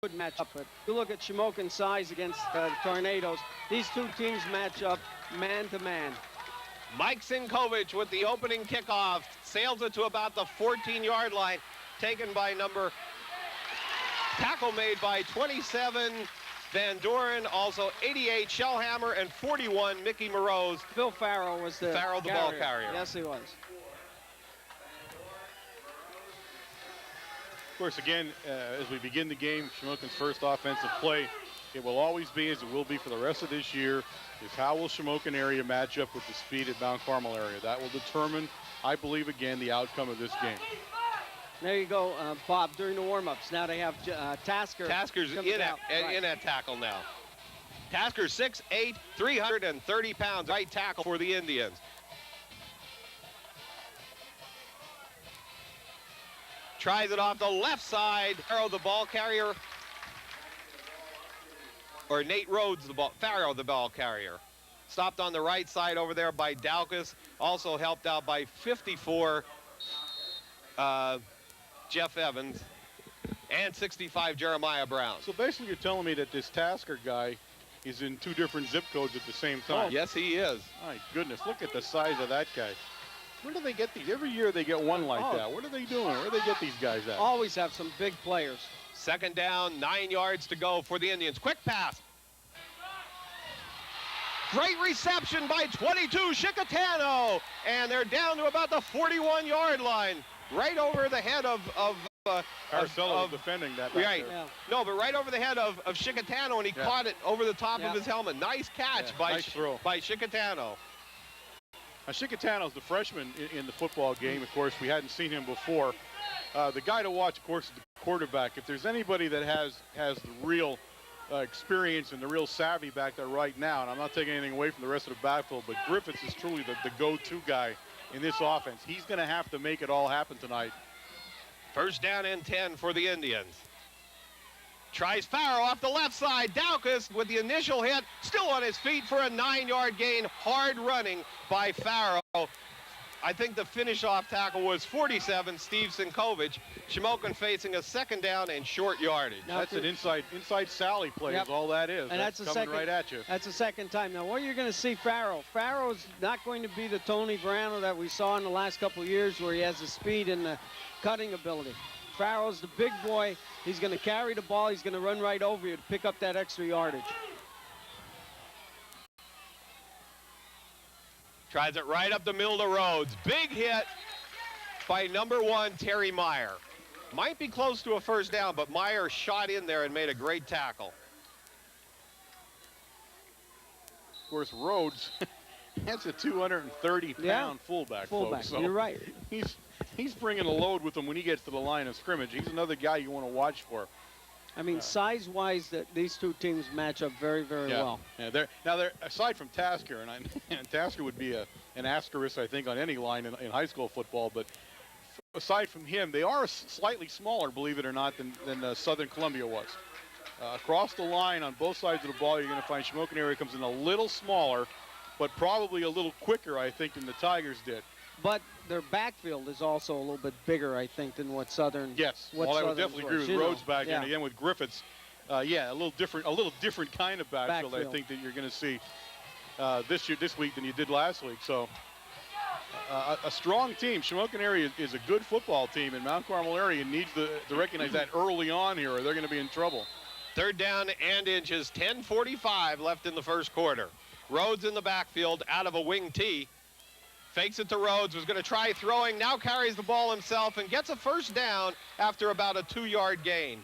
good matchup. But you look at Shamokin's size against the Tornadoes. These two teams match up man to man. Mike Sinkovich with the opening kickoff, sails it to about the 14-yard line, taken by tackle made by 27, Van Doren, also 88, Shellhammer, and 41, Mickey Moroz. Phil Farrell was the ball carrier. Yes, he was. Of course, again, as we begin the game, Shamokin's first offensive play, it will always be, as it will be for the rest of this year, is how will Shamokin area match up with the speed at Mount Carmel area. That will determine, I believe, again, the outcome of this game. There you go, Bob, during the warm-ups. Now they have Tasker. Tasker's in at tackle now. Tasker 6'8", 330 pounds, right tackle for the Indians. Tries it off the left side. Farrow, the ball carrier. Or Nate Rhodes, Farrow, the ball carrier. Stopped on the right side over there by Daukus. Also helped out by 54, Jeff Evans. And 65, Jeremiah Brown. So basically you're telling me that this Tasker guy is in 2 different zip codes at the same time. Oh, yes, he is. My goodness, look at the size of that guy. Where do they get these? Every year they get one like that. What are they doing? Where do they get these guys at? Always have some big players. Second down, 9 yards to go for the Indians. Quick pass. Great reception by 22, Chicatano. And they're down to about the 41-yard line. Right over the head of Carcelo defending that back right. there. Yeah. No, but right over the head of Chicatano, and he caught it over the top of his helmet. Nice catch by Chicatano. Now, Chicatano's the freshman in the football game. Of course, we hadn't seen him before. The guy to watch, of course, is the quarterback. If there's anybody that has the real experience and the real savvy back there right now, and I'm not taking anything away from the rest of the backfield, but Griffiths is truly the go-to guy in this offense. He's going to have to make it all happen tonight. First down and 10 for the Indians. Tries Farrow off the left side. Daukus with the initial hit, still on his feet for a 9-yard gain. Hard running by Farrow. I think the finish-off tackle was 47, Steve Sinkovich. Shamokin facing a second down and short yardage. Now that's an inside Sally play is all that is. And that's coming right at you. That's the second time. Now, what you're going to see Farrow's not going to be the Tony Verano that we saw in the last couple of years where he has the speed and the cutting ability. Farrow's the big boy. He's going to carry the ball. He's going to run right over you to pick up that extra yardage. Tries it right up the middle of Rhodes. Big hit by number 1, Terry Meyer. Might be close to a first down, but Meyer shot in there and made a great tackle. Of course, Rhodes, that's a 230-pound fullback, folks. So you're right. He's bringing a load with him when he gets to the line of scrimmage. He's another guy you want to watch for. I mean, size-wise, these two teams match up very, very well. Yeah, they're aside from Tasker, and Tasker would be an asterisk, I think, on any line in high school football. But aside from him, they are slightly smaller, believe it or not, than Southern Columbia was. Across the line on both sides of the ball, you're going to find Shamokin area comes in a little smaller, but probably a little quicker, I think, than the Tigers did. But their backfield is also a little bit bigger, I think, than what Southern. Yes, I would definitely agree with Rhodes back there, and again with Griffiths. A little different kind of backfield. I think that you're going to see this week than you did last week. So a strong team. Shamokin area is a good football team, and Mount Carmel area needs to recognize that early on here, or they're going to be in trouble. Third down and inches. 10:45 left in the first quarter. Rhodes in the backfield out of a wing tee. Fakes it to Rhodes, was going to try throwing, now carries the ball himself and gets a first down after about a 2-yard gain.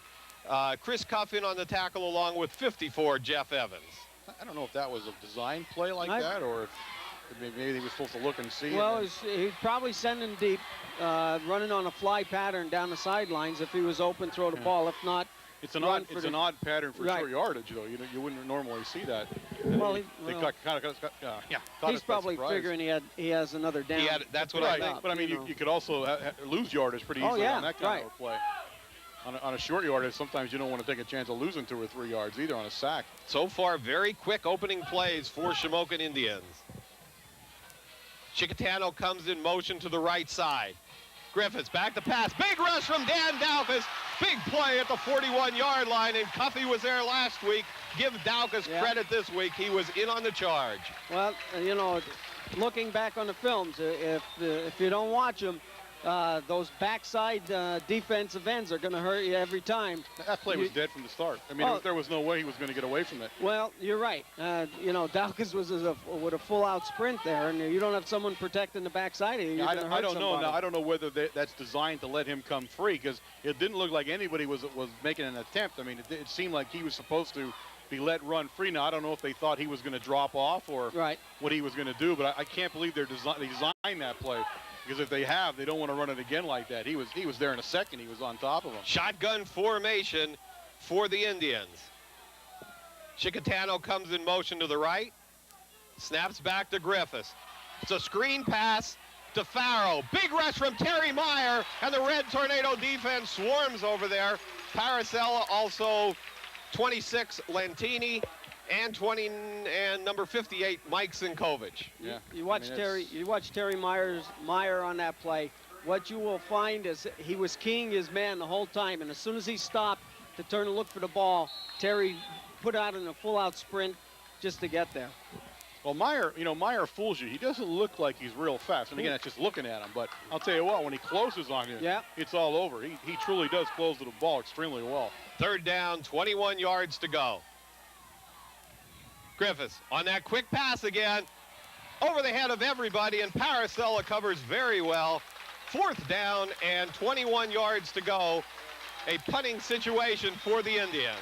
Chris Cuff in on the tackle along with 54, Jeff Evans. I don't know if that was a design play like that or if maybe he was supposed to look and see. Well, he's probably sending deep, running on a fly pattern down the sidelines. If he was open, throw the ball. If not, it's an odd pattern for short yardage, though. You wouldn't normally see that. Well, he's probably figuring he has another down. That's what I think. But I mean, you could also lose yardage pretty easily on that kind of a play. On a short yardage, sometimes you don't want to take a chance of losing 2 or 3 yards either on a sack. So far, very quick opening plays for Shamokin Indians. Chicatano comes in motion to the right side. Griffiths back to pass. Big rush from Dan Daukus. Big play at the 41-yard line, and Cuffey was there last week. Give Daukus credit this week. He was in on the charge. Well, you know, looking back on the films, if you don't watch them, those backside defensive ends are going to hurt you every time. That play was dead from the start. I mean, there was no way he was going to get away from it. Well, you're right. You know, Daukus was with a full-out sprint there, and you don't have someone protecting the backside of you. Yeah, I don't know. Now, I don't know whether that's designed to let him come free, because it didn't look like anybody was making an attempt. I mean, it seemed like he was supposed to be let run free. Now, I don't know if they thought he was going to drop off or what he was going to do, but I can't believe they designed that play. Because if they have, they don't want to run it again like that. He was there in a second. He was on top of him. Shotgun formation for the Indians. Chickatano comes in motion to the right. Snaps back to Griffiths. It's a screen pass to Farrow. Big rush from Terry Meyer, and the Red Tornado defense swarms over there. Paracella, also 26, Lentini, and 20 and number 58, Mike Sinkovich. Yeah. You watch Terry Meyer on that play. What you will find is he was keying his man the whole time, and as soon as he stopped to turn and look for the ball, Terry put out in a full-out sprint just to get there. Well, Meyer fools you. He doesn't look like he's real fast. And again, that's just looking at him. But I'll tell you what, when he closes on you, it's all over. He truly does close to the ball extremely well. Third down, 21 yards to go. Griffiths on that quick pass again, over the head of everybody, and Paracella covers very well. Fourth down and 21 yards to go. A punting situation for the Indians.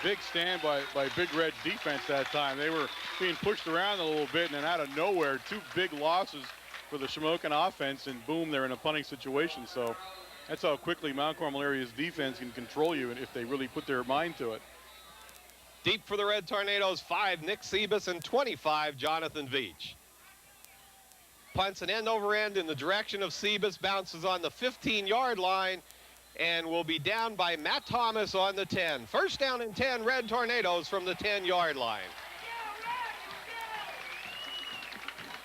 Big stand by Big Red's defense that time. They were being pushed around a little bit, and then out of nowhere, two big losses for the Shamokin offense, and boom, they're in a punting situation. So that's how quickly Mount Carmel area's defense can control you, and if they really put their mind to it. Deep for the Red Tornadoes, 5, Nick Sebas, and 25, Jonathan Veach. Punts an end over end in the direction of Sebas, bounces on the 15-yard line, and will be down by Matt Thomas on the 10. First down and 10, Red Tornadoes from the 10-yard line.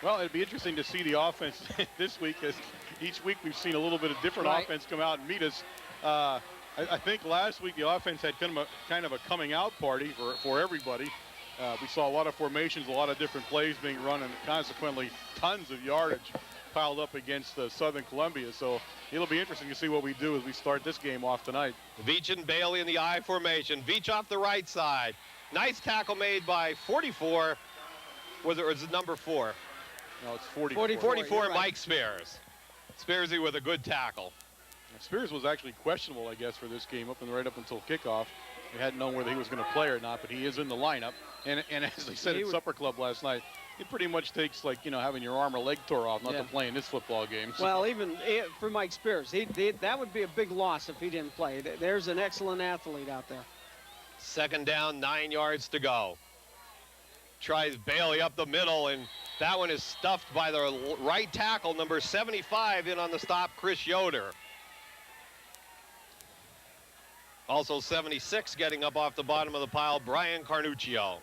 Well, it'd be interesting to see the offense this week, as each week we've seen a little bit of different offense come out and meet us. I think last week the offense had kind of a coming out party for everybody. We saw a lot of formations, a lot of different plays being run, and consequently tons of yardage piled up against Southern Columbia. So it'll be interesting to see what we do as we start this game off tonight. Veach and Bailey in the I formation. Veach off the right side. Nice tackle made by 44. Was it number 4? No, it's 44. 44, Mike Spears. Spearsy with a good tackle. Spears was actually questionable, I guess, for this game right up until kickoff. We hadn't known whether he was going to play or not, but he is in the lineup. And as they said at Supper Club last night, it pretty much takes, like, having your arm or leg tore off not to play in this football game. So. Well, even for Mike Spears, that would be a big loss if he didn't play. There's an excellent athlete out there. Second down, 9 yards to go. Tries Bailey up the middle, and that one is stuffed by the right tackle, number 75, in on the stop, Chris Yoder. Also 76 getting up off the bottom of the pile, Brian Carnuccio.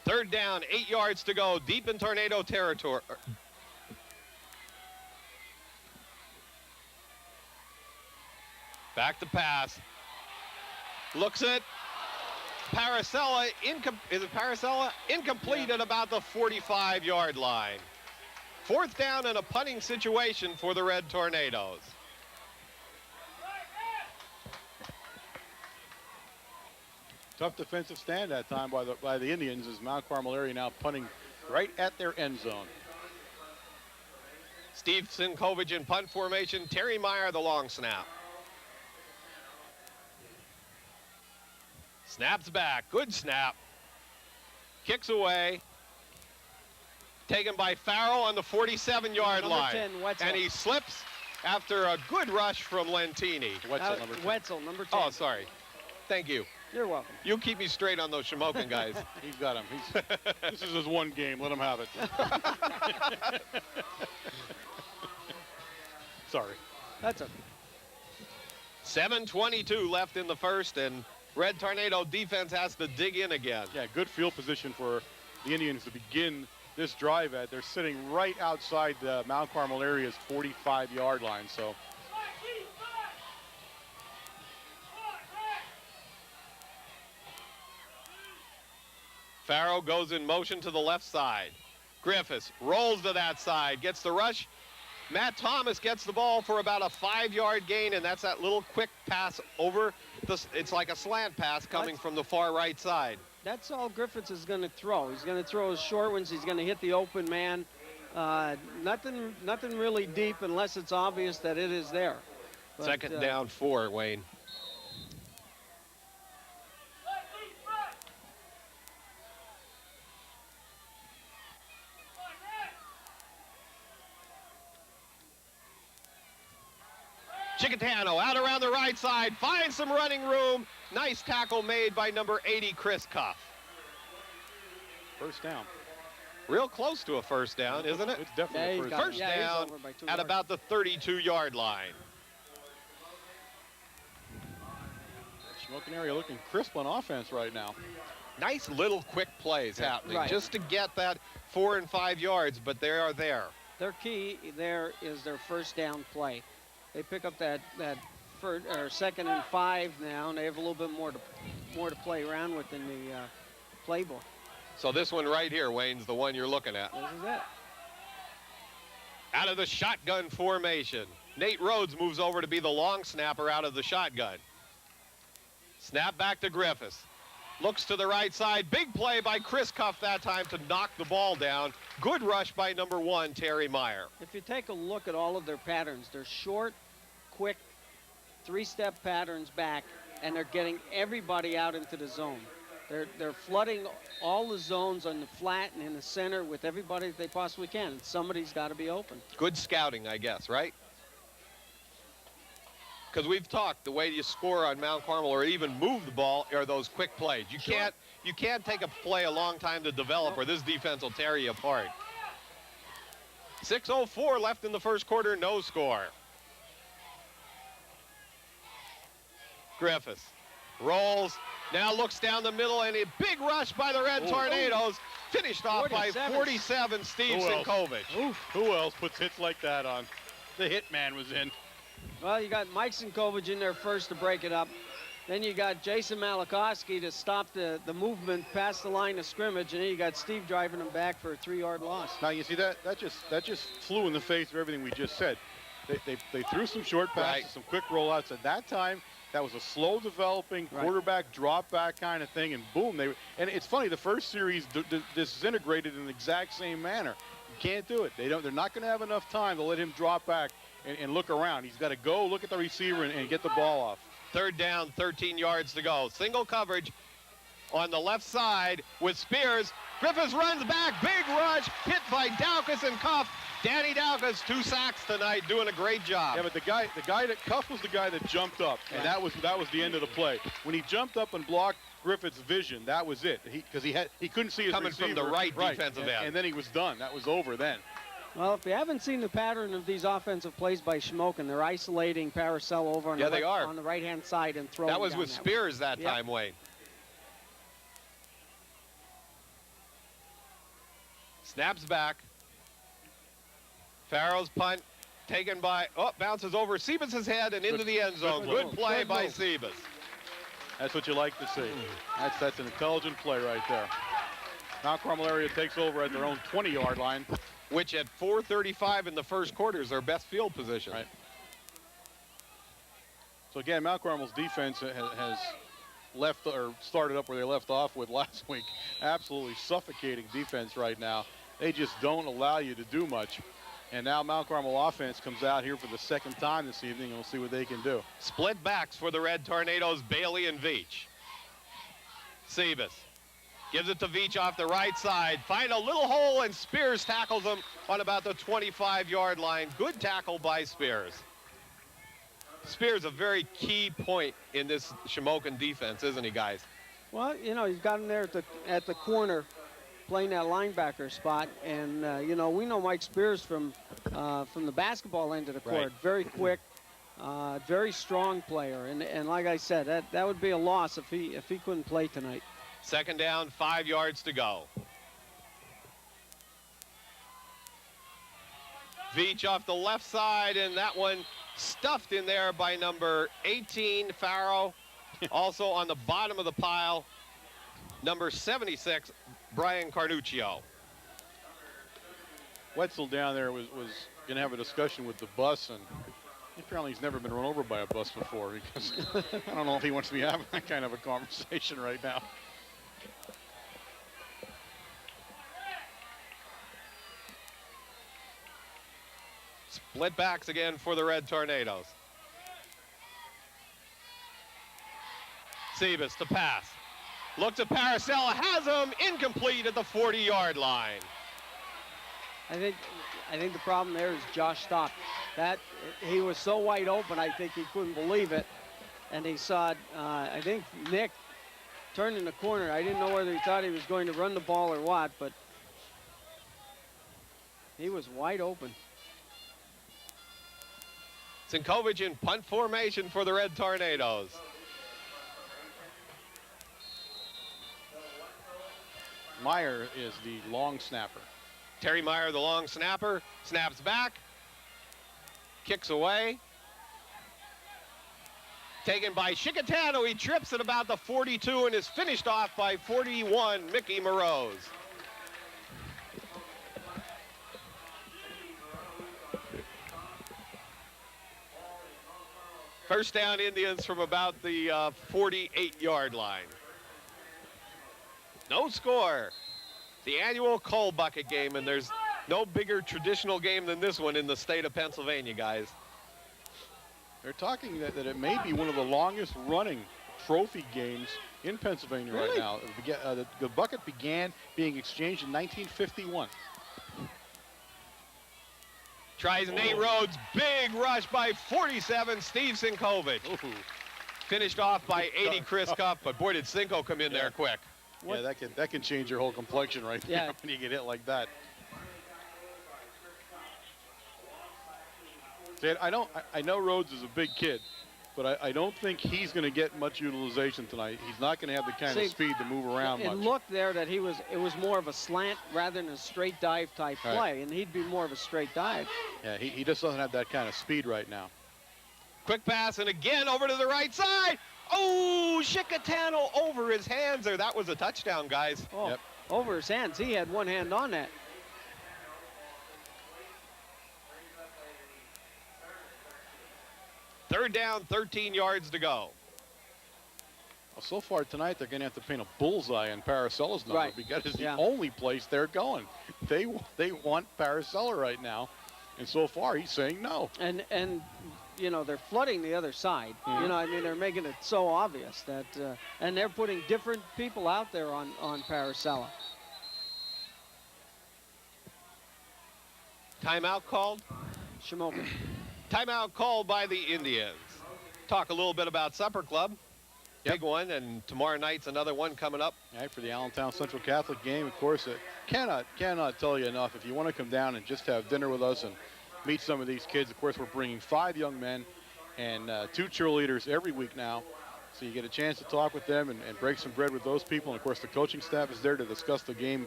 Third down, 8 yards to go, deep in Tornado territory. Back to pass. Looks it. Paracella, is it Paracella? Incomplete at about the 45-yard line. Fourth down and a punting situation for the Red Tornadoes. Tough defensive stand that time by the Indians, as Mount Carmel area now punting right at their end zone. Steve Sinkovich in punt formation. Terry Meyer the long snap. Snaps back. Good snap. Kicks away. Taken by Farrell on the 47-yard line. 10, Wetzel. And he slips after a good rush from Lentini. Wetzel, number 10. Wetzel, number 10. Oh, sorry. Thank you. You're welcome. You keep me straight on those Shamokin guys. He's got him. This is his one game. Let him have it. Sorry. That's okay. 7:22 left in the first, and Red Tornado defense has to dig in again. Yeah, good field position for the Indians to begin this drive at. They're sitting right outside the Mount Carmel area's 45-yard line. So Farrow goes in motion to the left side. Griffiths rolls to that side, gets the rush. Matt Thomas gets the ball for about a 5-yard gain, and that's that little quick pass over. It's like a slant pass coming from the far right side. That's all Griffiths is going to throw. He's going to throw his short ones. He's going to hit the open man. Nothing really deep unless it's obvious that it is there. But, Second down 4, Wayne. Chicatano out around the right side, finds some running room. Nice tackle made by number 80, Chris Cuff. first down. Real close to a first down, isn't it? It's definitely a first down. First down at about the 32-yard line. Shamokin area looking crisp on offense right now. Nice little quick plays happening Right. just to get that 4 and 5 yards, but they are there. Their key there is their first down play. They pick up that first, or 2nd and 5 now, and they have a little bit more to play around with in the playbook. So this one right here, Wayne's the one you're looking at. This is it. Out of the shotgun formation, Nate Rhodes moves over to be the long snapper out of the shotgun. Snap back to Griffiths. Looks to the right side. Big play by Chris Cuff that time to knock the ball down. Good rush by number 1, Terry Meyer. If you take a look at all of their patterns, they're short, quick, 3-step patterns back, and they're getting everybody out into the zone. They're flooding all the zones on the flat and in the center with everybody that they possibly can. And somebody's got to be open. Good scouting, I guess, right? Because we've talked, the way you score on Mount Carmel or even move the ball are those quick plays. You can't take a play a long time to develop, or this defense will tear you apart. 6:04 left in the first quarter, no score. Griffiths rolls, now looks down the middle, and a big rush by the Red Tornadoes. Finished off by 47, Steve Sinkovich. Who else puts hits like that on? The hit man was in. Well, you got Mike Sinkovich in there first to break it up. Then you got Jason Malakowski to stop the movement past the line of scrimmage, and then you got Steve driving him back for a 3-yard loss. Now you see that just flew in the face of everything we just said. They threw some short passes, some quick rollouts. At that time, that was a slow developing quarterback drop back kind of thing, and boom, and it's funny, the first series disintegrated in the exact same manner. You can't do it. They're not going to have enough time to let him drop back and look around. He's got to go look at the receiver and get the ball off. Third down, 13 yards to go. Single coverage on the left side with Spears. Griffiths runs back, big rush, hit by Daukus and Cuff. Danny Daukus, 2 sacks tonight, doing a great job. Yeah, but the guy that Cuff was the guy that jumped up, and that was the end of the play. When he jumped up and blocked Griffith's vision, that was it. Because he couldn't see his coming receiver. From the right defensive end. And then he was done. That was over then. Well, if you haven't seen the pattern of these offensive plays by Shamokin, they're isolating Paracel over on, on the right-hand side and throwing. That was with Spears that time, Wayne. Snaps back. Farrow's punt taken by, bounces over Sebas' head and into the end zone. Good play by Sebas. That's what you like to see. That's an intelligent play right there. Mount Carmel area takes over at their own 20-yard line. Which at 4:35 in the first quarter is their best field position. Right. So again, Mount Carmel's defense has left or started up where they left off with last week. Absolutely suffocating defense right now. They just don't allow you to do much. And now Mount Carmel offense comes out here for the second time this evening, and we'll see what they can do. Split backs for the Red Tornadoes, Bailey and Veach. Sebas gives it to Veach off the right side. Find a little hole, and Spears tackles him on about the 25-yard line. Good tackle by Spears. Spears a very key point in this Shamokin defense, isn't he, guys? Well, you know, he's got him there at the corner playing that linebacker spot. And, you know, we know Mike Spears from the basketball end of the court. Very quick, Very strong player, and like I said, that would be a loss if he couldn't play tonight. Second down, 5 yards to go. Veach off the left side, and that one stuffed in there by number 18, Farrow. Also on the bottom of the pile, number 76, Brian Carnuccio. Wetzel down there was going to have a discussion with the bus, and apparently he's never been run over by a bus before, because I don't know if he wants to be having that kind of a conversation right now. Split backs again for the Red Tornadoes. Sebas to pass. Looks at Paracella, has him, incomplete at the 40-yard line. I think the problem there is Josh Stock. That he was so wide open, I think he couldn't believe it, and he saw I think Nick turned in the corner. I didn't know whether he thought he was going to run the ball or what, but he was wide open. Sinkovic in punt formation for the Red Tornadoes. Meyer is the long snapper. Terry Meyer, the long snapper, snaps back, kicks away. Taken by Chicatano. He trips at about the 42 and is finished off by 41, Mickey Moroz. First down, Indians from about the 48-yard line. No score. The annual coal bucket game, and there's no bigger traditional game than this one in the state of Pennsylvania, guys. They're talking that it may be one of the longest running trophy games in Pennsylvania right now. The bucket began being exchanged in 1951. Tries Nate Rhodes, big rush by 47, Steve Sinkovic. Finished off by 80, Chris Cuff, but boy, did Cinco come in there quick. Yeah, that can change your whole complexion right there when you get hit like that. See, I know Rhodes is a big kid, but I don't think he's going to get much utilization tonight. He's not going to have the kind of speed to move around much. It looked there that it was more of a slant rather than a straight dive type play, and he'd be more of a straight dive. Yeah, he just doesn't have that kind of speed right now. Quick pass, and again over to the right side. Oh, Chicatano over his hands there. That was a touchdown, guys. Oh, yep. Over his hands. He had one hand on that. Third down, 13 yards to go. Well, so far tonight, they're going to have to paint a bullseye on Paracella's number because it's the only place they're going. They want Paracella right now, and so far he's saying no. And you know, they're flooding the other side. You know, I mean, they're making it so obvious that, and they're putting different people out there on Paracella. Timeout called? Shamokin. Timeout called by the Indians. Talk a little bit about Supper Club. Big one, and tomorrow night's another one coming up. Right, for the Allentown Central Catholic game, of course, cannot tell you enough. If you want to come down and just have dinner with us and meet some of these kids, of course, we're bringing 5 young men and 2 cheerleaders every week now. So you get a chance to talk with them and break some bread with those people. And, of course, the coaching staff is there to discuss the game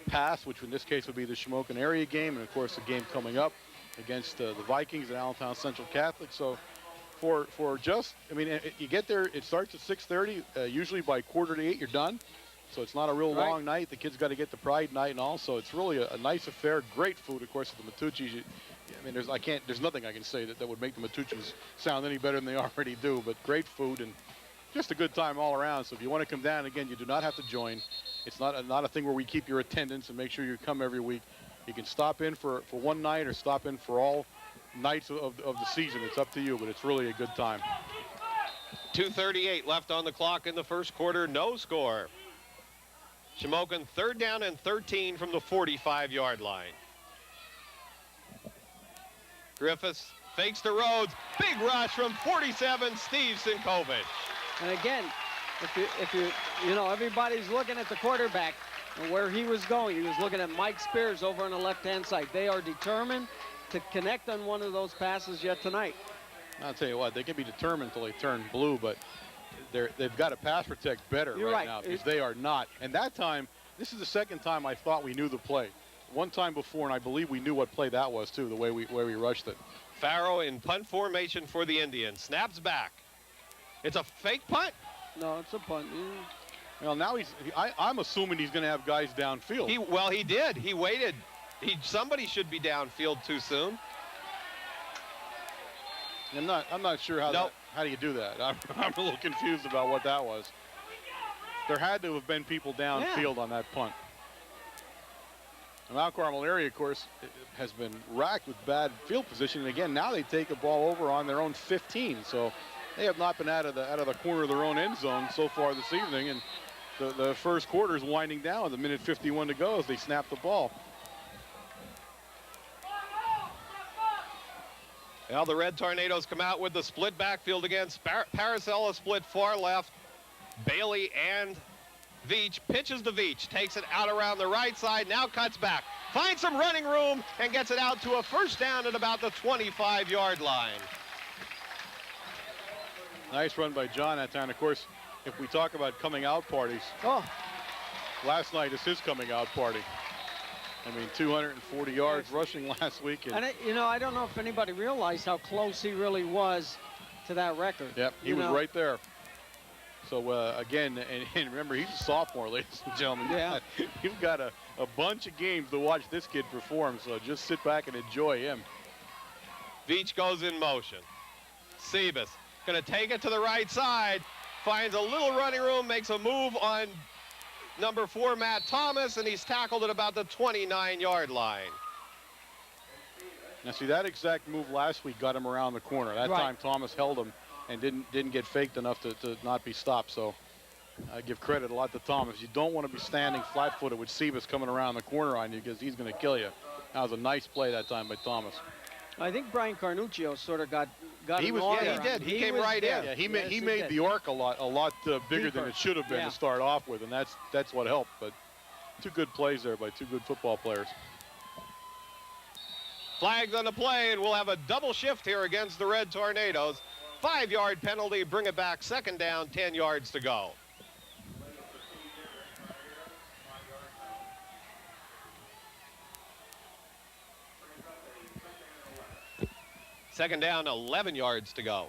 past, which in this case would be the Shamokin area game, and, of course, the game coming up against the Vikings at Allentown Central Catholic. So for just, I mean, you get there, it starts at 6:30. Usually by 7:45 you're done. So it's not a real long night. The kids got to get the Pride night and all. So it's really a nice affair. Great food, of course, at the Matucci's. I mean, there's nothing I can say that would make the Matucci's sound any better than they already do. But great food and just a good time all around. So if you want to come down, again, you do not have to join. It's not a thing where we keep your attendance and make sure you come every week. You can stop in for one night or stop in for all nights of the season. It's up to you, but it's really a good time. 2:38 left on the clock in the first quarter. No score. Shamokin third down and 13 from the 45-yard line. Griffiths fakes to Rhodes. Big rush from 47, Steve Sinkovic. And again, if you know, everybody's looking at the quarterback and where he was going. He was looking at Mike Spears over on the left-hand side. They are determined to connect on one of those passes yet tonight. I'll tell you what, they can be determined until they turn blue, but they've got to pass protect better right now because they are not. And that time, this is the second time I thought we knew the play. One time before, and I believe we knew what play that was too, the way we rushed it. Farrow in punt formation for the Indians. Snaps back. It's a fake punt. No, it's a punt. Well, now I'm assuming he's going to have guys downfield. He did. He waited. Somebody should be downfield too soon. I'm not sure how how do you do that. I'm a little confused about what that was. There had to have been people downfield on that punt. Now Carmel area, of course, has been racked with bad field position. And again, now they take a ball over on their own 15. So they have not been out of the corner of their own end zone so far this evening. And the first quarter is winding down with a minute 51 to go as they snap the ball. Now the Red Tornadoes come out with the split backfield against Paracella split far left. Bailey and Veach pitches to Veach, takes it out around the right side, now cuts back, finds some running room and gets it out to a first down at about the 25-yard line. Nice run by John that time. Of course, if we talk about coming out parties, last night is his coming out party. I mean, 240 yards rushing last week. And I don't know if anybody realized how close he really was to that record. Yep, he was right there. So, again, and remember, he's a sophomore, ladies and gentlemen. Yeah. You've got a bunch of games to watch this kid perform, so just sit back and enjoy him. Veach goes in motion. Sebas going to take it to the right side, finds a little running room, makes a move on number 4, Matt Thomas, and he's tackled at about the 29-yard line. Now, see, that exact move last week got him around the corner. That time Thomas held him and didn't get faked enough to not be stopped. So I give credit a lot to Thomas. You don't want to be standing flat-footed with Sebas coming around the corner on you because he's going to kill you. That was a nice play that time by Thomas. I think Brian Carnuccio sort of got he him was, on yeah, he did. He came right in. Yeah, he made the arc a lot bigger than it should have been to start off with, and that's what helped. But two good plays there by two good football players. Flags on the play, and we'll have a double shift here against the Red Tornadoes. 5-yard penalty, bring it back, second down, 10 yards to go. Second down, 11 yards to go.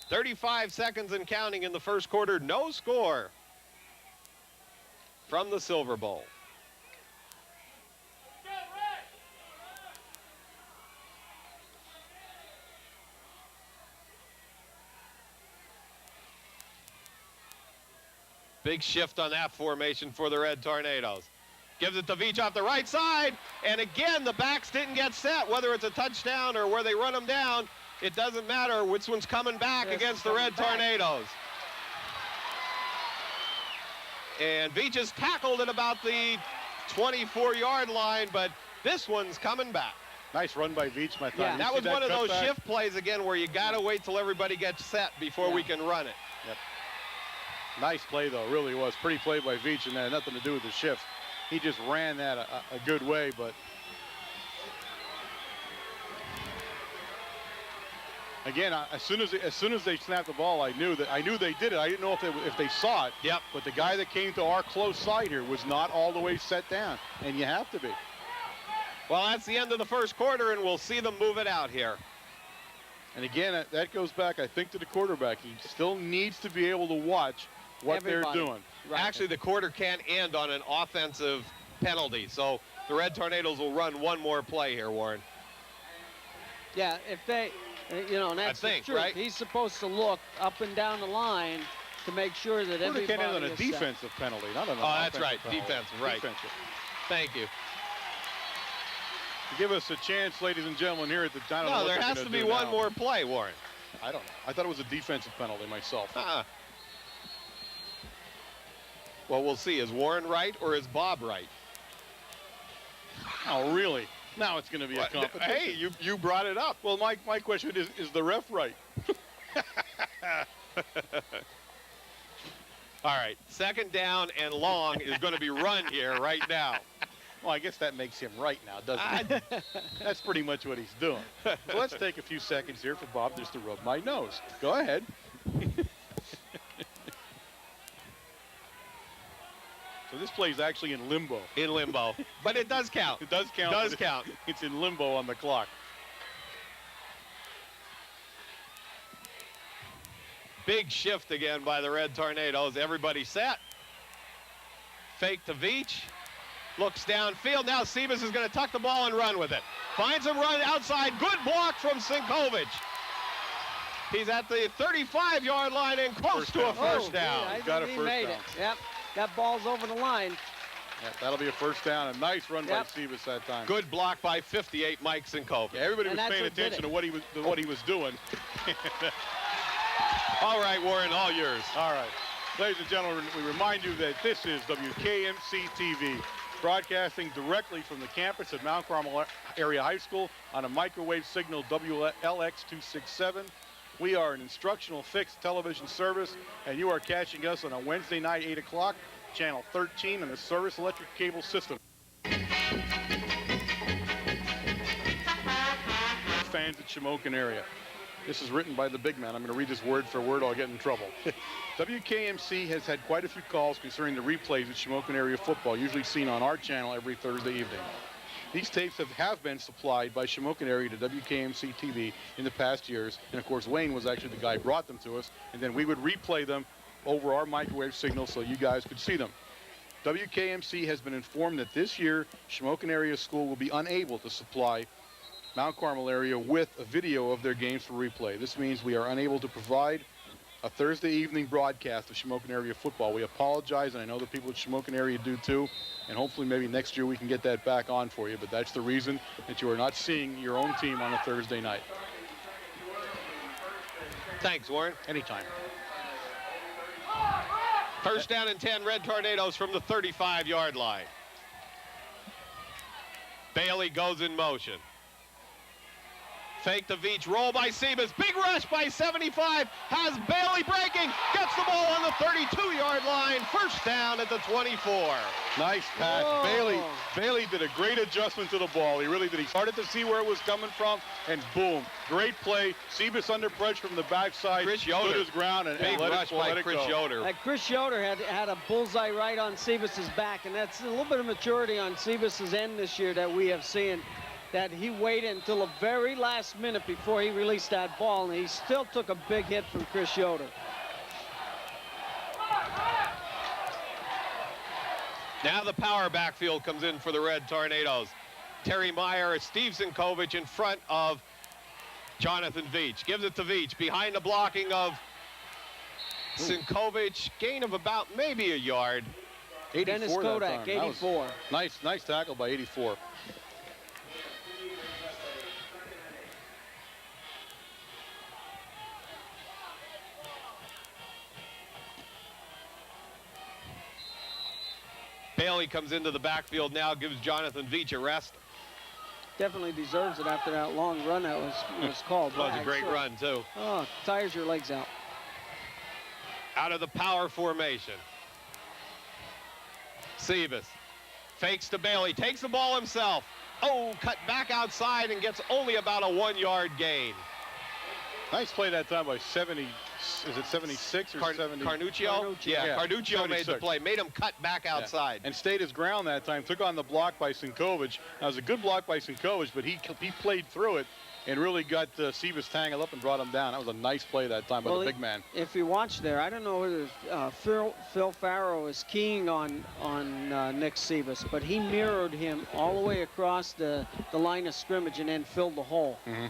35 seconds and counting in the first quarter. No score from the Silver Bowl. Big shift on that formation for the Red Tornadoes. Gives it to Veach off the right side, and again, the backs didn't get set. Whether it's a touchdown or where they run them down, it doesn't matter which one's coming back against the Red Tornadoes. And Veach is tackled at about the 24-yard line, but this one's coming back. Nice run by Veach, my friend. Yeah, that was one of those shift plays again where you got to wait till everybody gets set before we can run it. Yep. Nice play, though, really was. Pretty play by Veach, and that had nothing to do with the shift. He just ran that a good way, but again, as soon as they snapped the ball, I knew they did it. I didn't know if they saw it. Yep. But the guy that came to our close side here was not all the way set down, and you have to be. Well, that's the end of the first quarter, and we'll see them move it out here. And again, that goes back, I think, to the quarterback. He still needs to be able to watch what they're doing. Right. Actually, the quarter can't end on an offensive penalty, so the Red Tornadoes will run one more play here, Warren. Yeah, if they, and that's the truth. Right? He's supposed to look up and down the line to make sure that everybody can't end on a defensive penalty, not on an offensive penalty. Defensive, right. Defensive. Thank you. Give us a chance, ladies and gentlemen, here at the time. No, there has to be one more play, Warren. I don't know. I thought it was a defensive penalty myself. Well, we'll see. Is Warren right or is Bob right? Oh, really? Now it's going to be a competition. Hey, you brought it up. Well, my question is the ref right? All right, second down and long is going to be run here right now. Well, I guess that makes him right now, doesn't it? That's pretty much what he's doing. So let's take a few seconds here for Bob just to rub my nose. Go ahead. So this play is actually in limbo. In limbo. But it does count. It does count. Does count. It's in limbo on the clock. Big shift again by the Red Tornadoes. Everybody set. Fake to Veach. Looks downfield. Now Sebas is going to tuck the ball and run with it. Finds him run outside. Good block from Sinkovic. He's at the 35-yard line and close to a first down. Yeah, He's got a first made down. it. Yep. That ball's over the line. Yeah, that'll be a first down. A nice run by Sebas that time. Good block by 58 Mike Sinkovic. Yeah, everybody was paying attention to what he was doing. All right, Warren, all yours. All right. Ladies and gentlemen, we remind you that this is WKMC TV, broadcasting directly from the campus at Mount Carmel Area High School on a microwave signal WLX267. We are an instructional fixed television service, and you are catching us on a Wednesday night, 8 o'clock, channel 13 on the Service Electric Cable System. Fans at Shamokin area. This is written by the big man. I'm going to read this word for word, I'll get in trouble. WKMC has had quite a few calls concerning the replays of Shamokin area football, usually seen on our channel every Thursday evening. These tapes have been supplied by Shamokin area to WKMC TV in the past years, and of course Wayne was actually the guy who brought them to us, and then we would replay them over our microwave signal so you guys could see them. WKMC has been informed that this year Shamokin area school will be unable to supply Mount Carmel area with a video of their games for replay. This means we are unable to provide a Thursday evening broadcast of Shamokin area football. We apologize, and I know the people at Shamokin area do too, and hopefully maybe next year we can get that back on for you, but that's the reason that you are not seeing your own team on a Thursday night. Thanks, Warren. Anytime. First down and 10, Red Tornadoes from the 35-yard line. Bailey goes in motion. Fake to Veach, roll by Sebas, big rush by 75, has Bailey breaking, gets the ball on the 32-yard line, first down at the 24. Nice pass. Whoa. Bailey did a great adjustment to the ball. He really did. He started to see where it was coming from, and boom, great play. Sebas under pressure from the backside, Chris stood Yoder. his ground, and Big rush by Chris Yoder. Chris Yoder had a bullseye right on Sebas's back, and that's a little bit of maturity on Sebas's end this year that we have seen. That he waited until the very last minute before he released that ball, and he still took a big hit from Chris Yoder. Now the power backfield comes in for the Red Tornadoes. Terry Meyer, Steve Sinkovic in front of Jonathan Veach. Gives it to Veach behind the blocking of Sinkovic. Gain of about maybe a yard. 84 Dennis Kodak, 84. Nice tackle by 84. Bailey comes into the backfield now, gives Jonathan Veach a rest. Definitely deserves it after that long run that was called. That was a great run, too. Oh, tires your legs out. Out of the power formation. Sebas fakes to Bailey, takes the ball himself. Oh, cut back outside and gets only about a 1-yard gain. Nice play that time by 70. Is it 76 or 70? Carnuccio? Yeah, Carnuccio made the play, made him cut back outside. Yeah. And stayed his ground that time, took on the block by Sinkovic. That was a good block by Sinkovic, but he played through it and really got Sebas tangled up and brought him down. That was a nice play that time by the big man. If you watch there, I don't know whether Phil Farrow is keying on Nick Sebas, but he mirrored him all the way across the line of scrimmage and then filled the hole. Mm-hmm.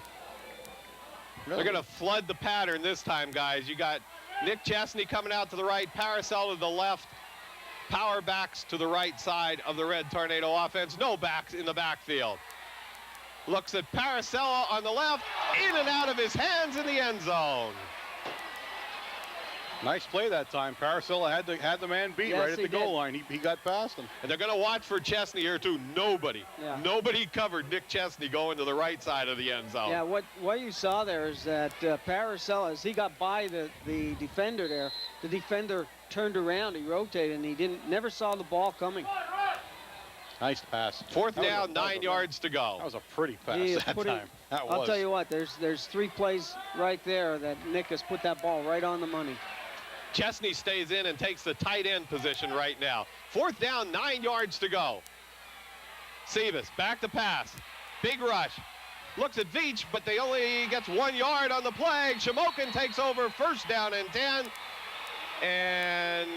They're going to flood the pattern this time, guys. You got Nick Chesney coming out to the right, Paracel to the left, power backs to the right side of the Red Tornado offense. No backs in the backfield. Looks at Paracella on the left, in and out of his hands in the end zone. Nice play that time. Paracella had the man beat right at the goal line. He got past him. And they're going to watch for Chesney here too. Nobody covered Nick Chesney going to the right side of the end zone. Yeah, what you saw there is that Paracella, as he got by the defender there, the defender turned around, he rotated, and he never saw the ball coming. Nice pass. Fourth down, 9 yards to go. That was a pretty pass that time. I'll tell you what, there's 3 plays right there that Nick has put that ball right on the money. Chesney stays in and takes the tight end position right now. Fourth down, 9 yards to go. Sebas back to pass. Big rush. Looks at Veach, but they only gets 1 yard on the play. Shamokin takes over, first down and 10. And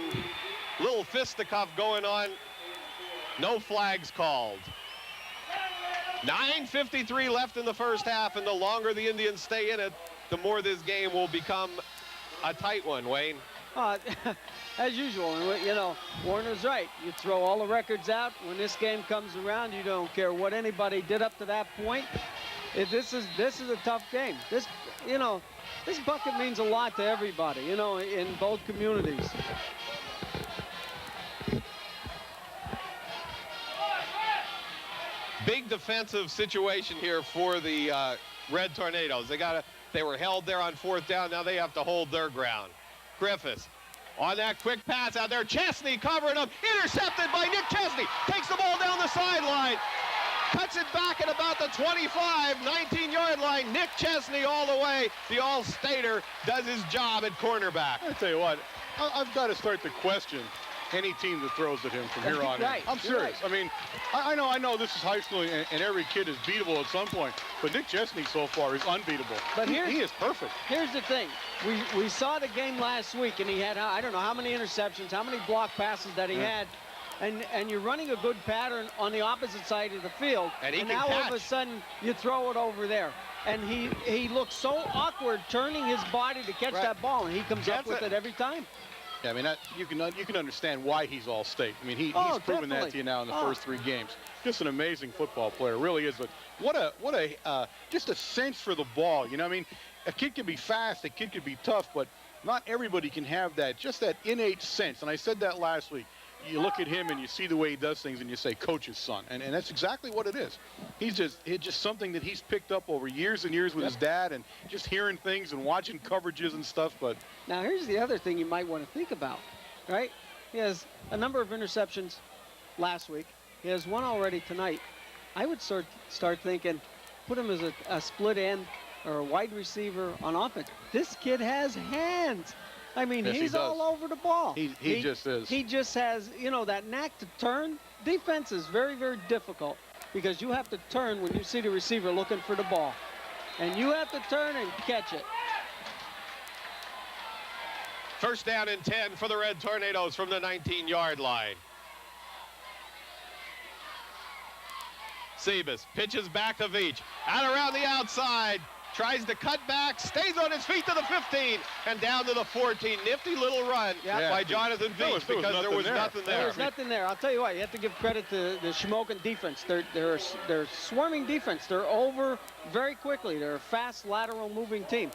little fisticuff going on. No flags called. 9:53 left in the first half, and the longer the Indians stay in it, the more this game will become a tight one, Wayne. As usual, and you know, Warner's right. You throw all the records out. When this game comes around, you don't care what anybody did up to that point. This is a tough game. This bucket means a lot to everybody, you know, in both communities. Big defensive situation here for the Red Tornadoes. They were held there on fourth down. Now they have to hold their ground. Griffiths on that quick pass out there. Chesney covering him. Intercepted by Nick Chesney. Takes the ball down the sideline. Cuts it back at about the 25, 19-yard line. Nick Chesney all the way. The All-Stater does his job at cornerback. I'll tell you what, I've got to start to question any team that throws at him from here on Right. in. I'm serious. Right. I mean, I know this is high school and every kid is beatable at some point, but Nick Chesney so far is unbeatable. But he is perfect. Here's the thing. We saw the game last week, and he had, I don't know how many interceptions, how many block passes that he had. And you're running a good pattern on the opposite side of the field. And now all of a sudden you throw it over there. And he looks so awkward turning his body to catch that ball, and he comes up with it every time. Yeah, I mean, you can understand why he's All-State. I mean, he's proven that to you now in the first 3 games. Just an amazing football player, really is. But what a just a sense for the ball. You know, I mean, a kid can be fast, a kid can be tough, but not everybody can have that, just that innate sense. And I said that last week. You look at him and you see the way he does things and you say coach's son, and that's exactly what it is. It's just something that he's picked up over years and years with his dad, and just hearing things and watching coverages and stuff. But now here's the other thing you might want to think about, right? He has a number of interceptions last week. He has 1 already tonight. I would start thinking, put him as a split end or a wide receiver on offense. This kid has hands. I mean, yes, he's all over the ball. He just is. He just has, you know, that knack to turn. Defense is very, very difficult because you have to turn when you see the receiver looking for the ball. And you have to turn and catch it. First down and 10 for the Red Tornadoes from the 19-yard line. Sebas pitches back to Veach. Out around the outside. Tries to cut back, stays on his feet to the 15, and down to the 14. Nifty little run by Jonathan Veach because there was nothing there. There was nothing there. I'll tell you what, you have to give credit to the Shamokin defense. They're swarming defense. They're over very quickly. They're a fast, lateral moving team.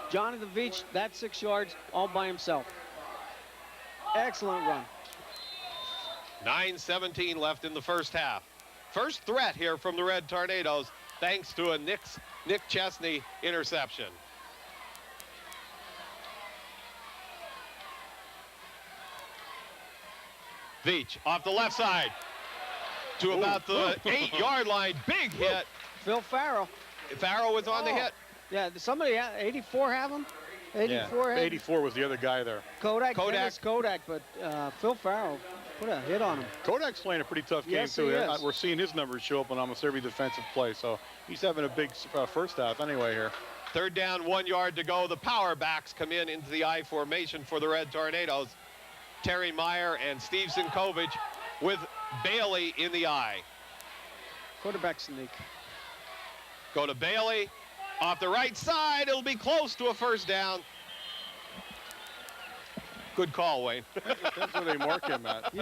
Jonathan Veach, that's 6 yards all by himself. Excellent run. 9:17 left in the first half. First threat here from the Red Tornadoes, thanks to a Nick Chesney interception. Veach off the left side to about the 8-yard line. Big hit. Phil Farrell. Farrell was on the hit. Yeah, somebody, 84 have him? 84 yeah, 84 was the other guy there. Kodak, but Phil Farrell put a hit on him. Kodak's playing a pretty tough game, too. We're seeing his numbers show up on almost every defensive play, so he's having a big first half anyway here. Third down, 1 yard to go. The power backs come into the I formation for the Red Tornadoes. Terry Meyer and Steve Sinkovich with Bailey in the I. Quarterback sneak. Go to Bailey. Off the right side, it'll be close to a first down. Good call, Wayne. That's where they mark him at.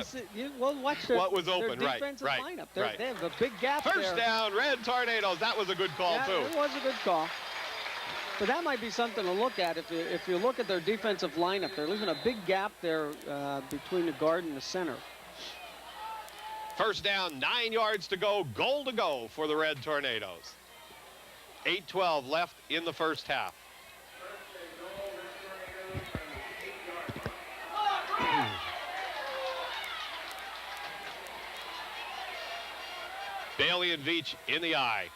Well, watch their, what was open, their defensive lineup. Right. They have a big gap First down, Red Tornadoes. That was a good call, too. It was a good call. But that might be something to look at. If you look at their defensive lineup, they're leaving a big gap there between the guard and the center. First down, 9 yards to go. Goal to go for the Red Tornadoes. 8:12 left in the first half. Bailey and Veach in the eye.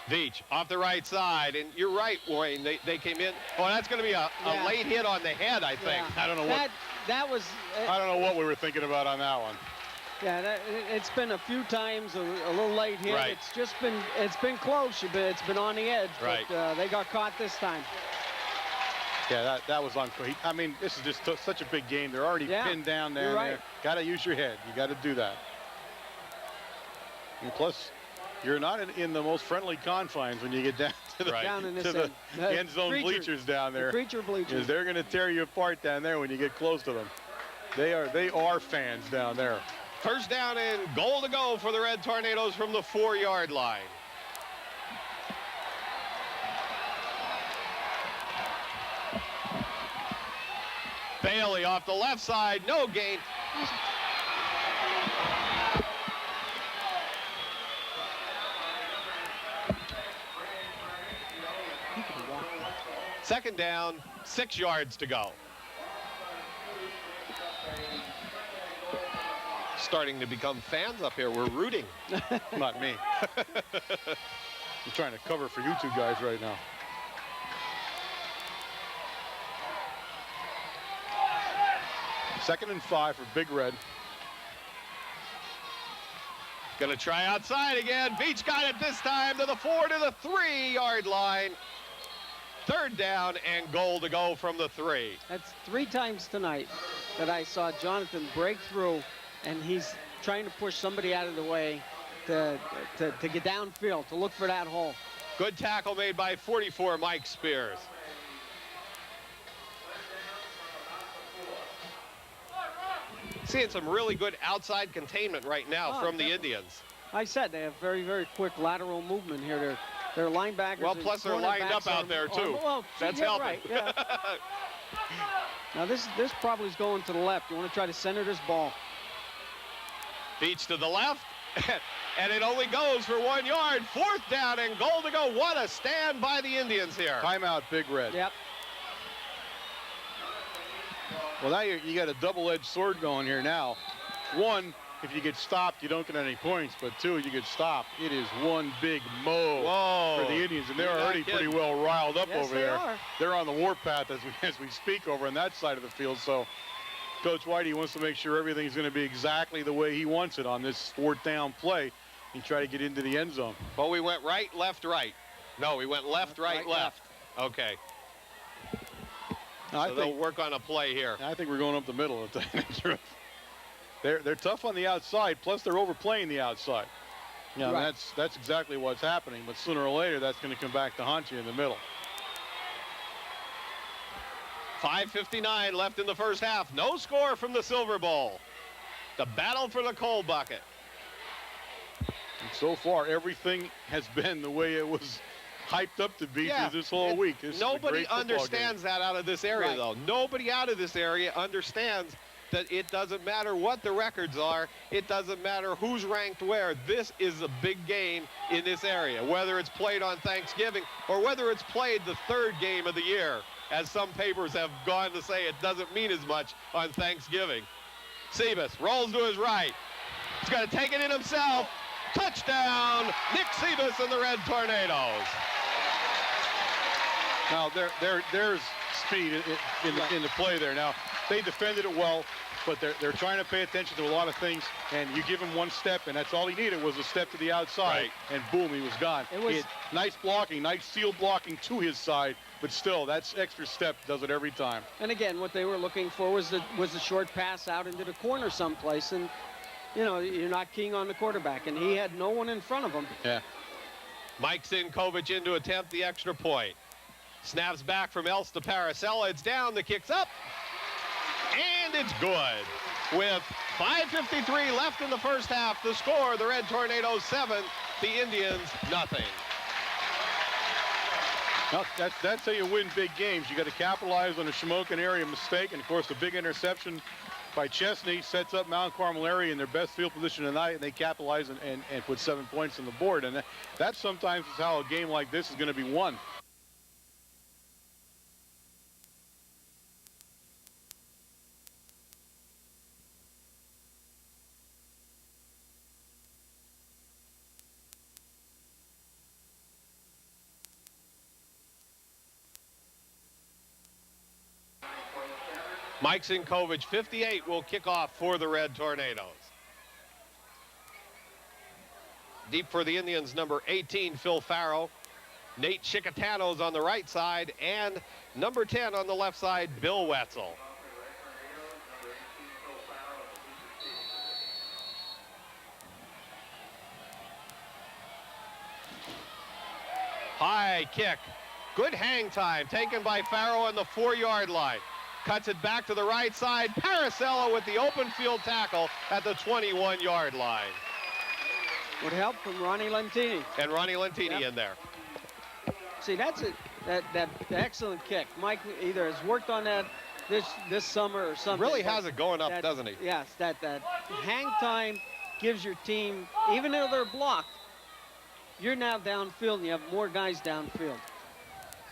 Veach off the right side, and you're right, Wayne. They came in. Oh, that's going to be a late hit on the head, I think. I don't know what that was. I don't know what we were thinking about on that one. Yeah, it's been a few times a little late hit. Right. It's been close. It's been on the edge. Right. But they got caught this time. Yeah, that was unfair. I mean, this is just such a big game. They're already pinned down there. Right. Got to use your head. You got to do that. And plus, you're not in the most friendly confines when you get down to the, down in this to the end zone bleachers down there. The creature bleachers. They're going to tear you apart down there when you get close to them. They are fans down there. First down and goal to go for the Red Tornadoes from the 4-yard line. Bailey off the left side, no gain. Second down, 6 yards to go. Starting to become fans up here. We're rooting. Not me. I'm trying to cover for you two guys right now. Second and 5 for Big Red. Gonna try outside again. Veach got it this time to the 4 to the 3-yard line. Third down and goal to go from the 3. That's 3 times tonight that I saw Jonathan break through, and he's trying to push somebody out of the way to get downfield, to look for that hole. Good tackle made by 44 Mike Spears. Seeing some really good outside containment right now from the Indians. I said they have very, very quick lateral movement here. Their linebackers. Well, plus they're lined up out there too. That's helping. Right, yeah. Now this probably is going to the left. You want to try to center this ball. Veach to the left, and it only goes for 1 yard. Fourth down and goal to go. What a stand by the Indians here. Timeout, Big Red. Yep. Well, now you got a double-edged sword going here now. One, if you get stopped, you don't get any points. But 2, you get stopped. It is one big mow for the Indians, and they're already pretty well riled up over there. They're on the warpath as we speak over on that side of the field. So Coach Whitey wants to make sure everything's going to be exactly the way he wants it on this 4th down play. He tried to get into the end zone. Well, we went right, left, right. No, we went left, right, left. Okay. So they'll work on a play here. I think we're going up the middle, to tell you the truth. They're tough on the outside, plus they're overplaying the outside. Yeah, right. That's exactly what's happening, but sooner or later that's going to come back to haunt you in the middle. 5:59 left in the first half. No score from the Silver Bowl. The battle for the coal bucket. And so far, everything has been the way it was hyped up to be through this whole week. Nobody understands that out of this area, though. Nobody out of this area understands that it doesn't matter what the records are. It doesn't matter who's ranked where. This is a big game in this area, whether it's played on Thanksgiving or whether it's played the 3rd game of the year, as some papers have gone to say it doesn't mean as much on Thanksgiving. Sebas rolls to his right. He's going to take it in himself. Touchdown, Nick Sebas and the Red Tornadoes. Now, there's speed in the play there. Now, they defended it well, but they're trying to pay attention to a lot of things, and you give him one step, and that's all he needed was a step to the outside, and boom, he was gone. Nice blocking, nice field blocking to his side, but still, that's extra step does it every time. And again, what they were looking for was the short pass out into the corner someplace, and you know, you're not keying on the quarterback, and he had no one in front of him. Yeah. Mike Sinkovich in to attempt the extra point. Snaps back from Else to Paracella. It's down, the kick's up, and it's good. With 5:53 left in the first half, the score, the Red Tornadoes 7, the Indians nothing. Now, that's how you win big games. You got to capitalize on a Shamokin area mistake, and of course the big interception by Chesney sets up Mount Carmel area in their best field position tonight, and they capitalize and put 7 points on the board. And that sometimes is how a game like this is going to be won. Mike Sinkovich, 58, will kick off for the Red Tornadoes. Deep for the Indians, number 18, Phil Farrow. Nate Chicatano's on the right side, and number 10 on the left side, Bill Wetzel. High kick. Good hang time taken by Farrow on the 4-yard line. Cuts it back to the right side. Paracella with the open field tackle at the 21-yard line. Would help from Ronnie Lentini. And Ronnie Lentini in there. See, that's that excellent kick. Mike either has worked on that this summer or something. Really has it going up, doesn't he? Yes, that hang time gives your team, even though they're blocked, you're now downfield and you have more guys downfield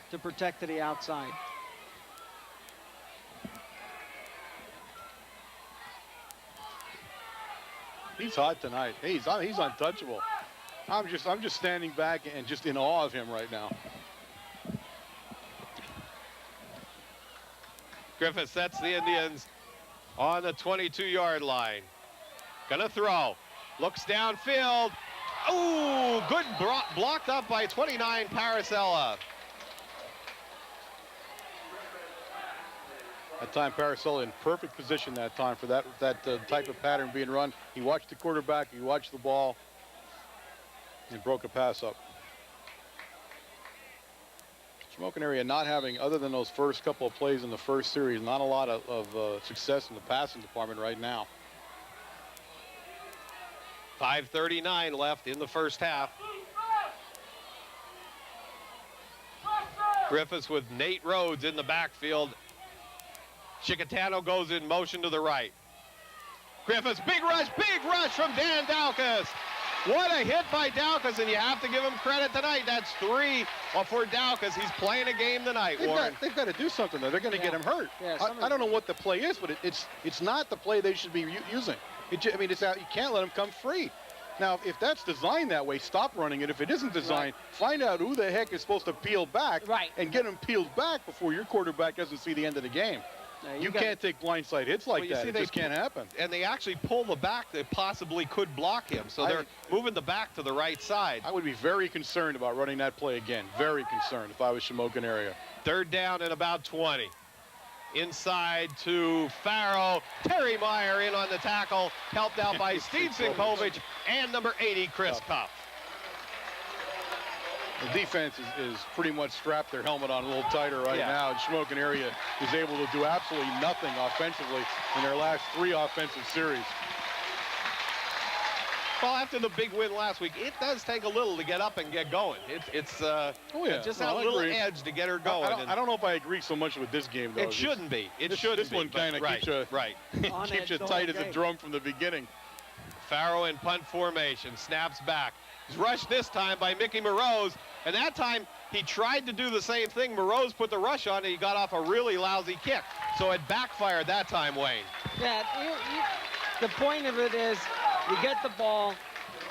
to protect to the outside. He's hot tonight. He's untouchable. I'm just standing back and just in awe of him right now. Griffith sets the Indians on the 22-yard line. Gonna throw. Looks downfield. Ooh, good blocked up by 29 Paracella. That time Paracella in perfect position that time for that type of pattern being run. He watched the quarterback, he watched the ball, and broke a pass up. Shamokin area not having, other than those first couple of plays in the first series, not a lot of success in the passing department right now. 5:39 left in the first half. Griffiths with Nate Rhodes in the backfield. Chicatano goes in motion to the right. Griffiths, big rush from Dan Daukus. What a hit by Daukus, and you have to give him credit tonight. That's 3 for Daukus. He's playing a game tonight, Warren. They've got to do something, though. They're going to get him hurt. Yeah, I don't know what the play is, but it's not the play they should be using. I mean, it's out. You can't let him come free. Now, if that's designed that way, stop running it. If it isn't designed, find out who the heck is supposed to peel back and get him peeled back before your quarterback doesn't see the end of the game. No, you can't take blindside hits like that. It just can't happen. And they actually pull the back that possibly could block him. So they're moving the back to the right side. I would be very concerned about running that play again. Very concerned if I was Shamokin area. 3rd down and about 20. Inside to Farrow. Terry Meyer in on the tackle. Helped out by Steve Sinkovich and number 80, Chris Cuff. The defense is pretty much strapped their helmet on a little tighter right now. And Shamokin area is able to do absolutely nothing offensively in their last 3 offensive series. Well, after the big win last week, it does take a little to get up and get going. It's just a little edge to get her going. I don't know if I agree so much with this game, though. It shouldn't be. It shouldn't be. This one kind of keeps you, keeps you tight as a drum from the beginning. Farrow in punt formation, snaps back. He's rushed this time by Mickey Moroz, and that time he tried to do the same thing. Moroz put the rush on, and he got off a really lousy kick. So it backfired that time, Wayne. Yeah, the point of it is you get the ball,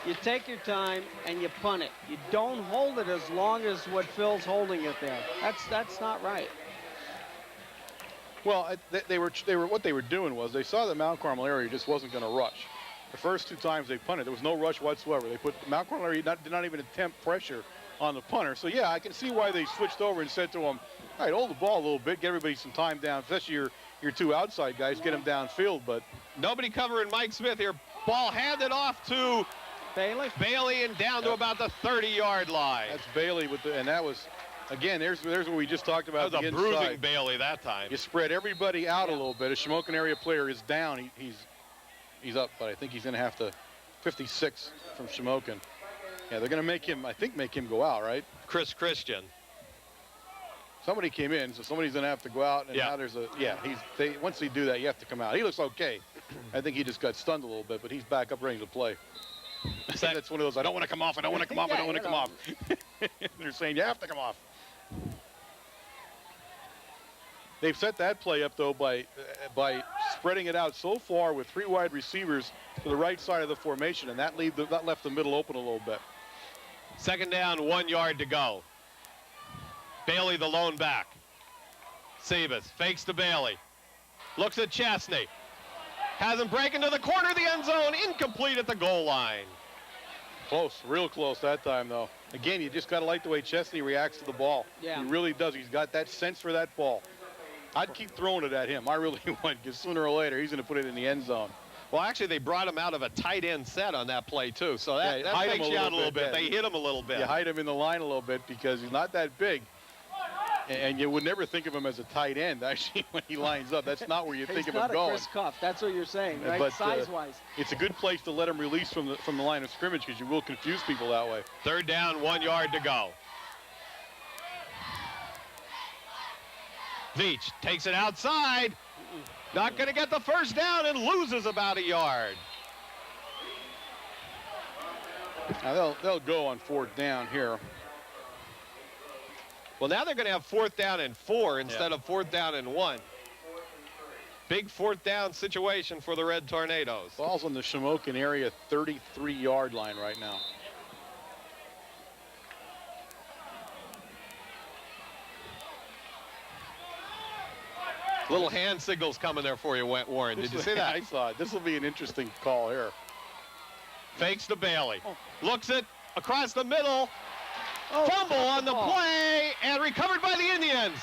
you take your time, and you punt it. You don't hold it as long as what Phil's holding it there. That's not right. Well, what they were doing was they saw that Mount Carmel area just wasn't going to rush. The first 2 times they punted, there was no rush whatsoever. They put Mount Carmel area did not even attempt pressure on the punter. So yeah, I can see why they switched over and said to him, all right, hold the ball a little bit, get everybody some time down, especially your 2 outside guys, get them downfield. But nobody covering Mike Smith here. Ball handed off to Bailey and down to about the 30-yard line. That's Bailey and that was, again, there's what we just talked about. That was a bruising Bailey that time. You spread everybody out a little bit. A Shamokin area player is down. He's up, but I think he's going to have to 56 from Shamokin. Yeah, they're going to make him go out, right? Chris Christian. Somebody came in, so somebody's going to have to go out. And now there's once they do that, you have to come out. He looks okay. I think he just got stunned a little bit, but he's back up ready to play. That's one of those, I don't want to come off, I don't want to come off, I don't want to come off. They're saying you have to come off. They've set that play up, though, by spreading it out so far with 3 wide receivers to the right side of the formation, and that left the middle open a little bit. 2nd down, 1 yard to go. Bailey the lone back. Sebas fakes to Bailey. Looks at Chesney. Has him break into the corner of the end zone. Incomplete at the goal line. Close, real close that time, though. Again, you just got to like the way Chesney reacts to the ball. Yeah. He really does. He's got that sense for that ball. I'd keep throwing it at him. I really would, because sooner or later, he's going to put it in the end zone. Well, actually, they brought him out of a tight end set on that play, too. So that hide takes him you out a little bit. yeah. They hit him a little bit. You hide him in the line a little bit because he's not that big. And you would never think of him as a tight end, actually, when he lines up. That's not where you think of him going. He's not a Chris Cuff. That's what you're saying, right? But, size-wise. It's a good place to let him release from the line of scrimmage because you will confuse people that way. Third down, 1 yard to go. Veach takes it outside. Not going to get the first down and loses about a yard. Now they'll go on 4th down here. Well, now they're going to have 4th down and 4 instead of 4th down and 1. Big 4th down situation for the Red Tornadoes. Ball's on the Shamokin area 33-yard line right now. Little hand signals coming there for you, Warren. Did you see that? I saw it. This will be an interesting call here. Fakes to Bailey. Looks it across the middle. Oh, Fumble on the play and recovered by the Indians.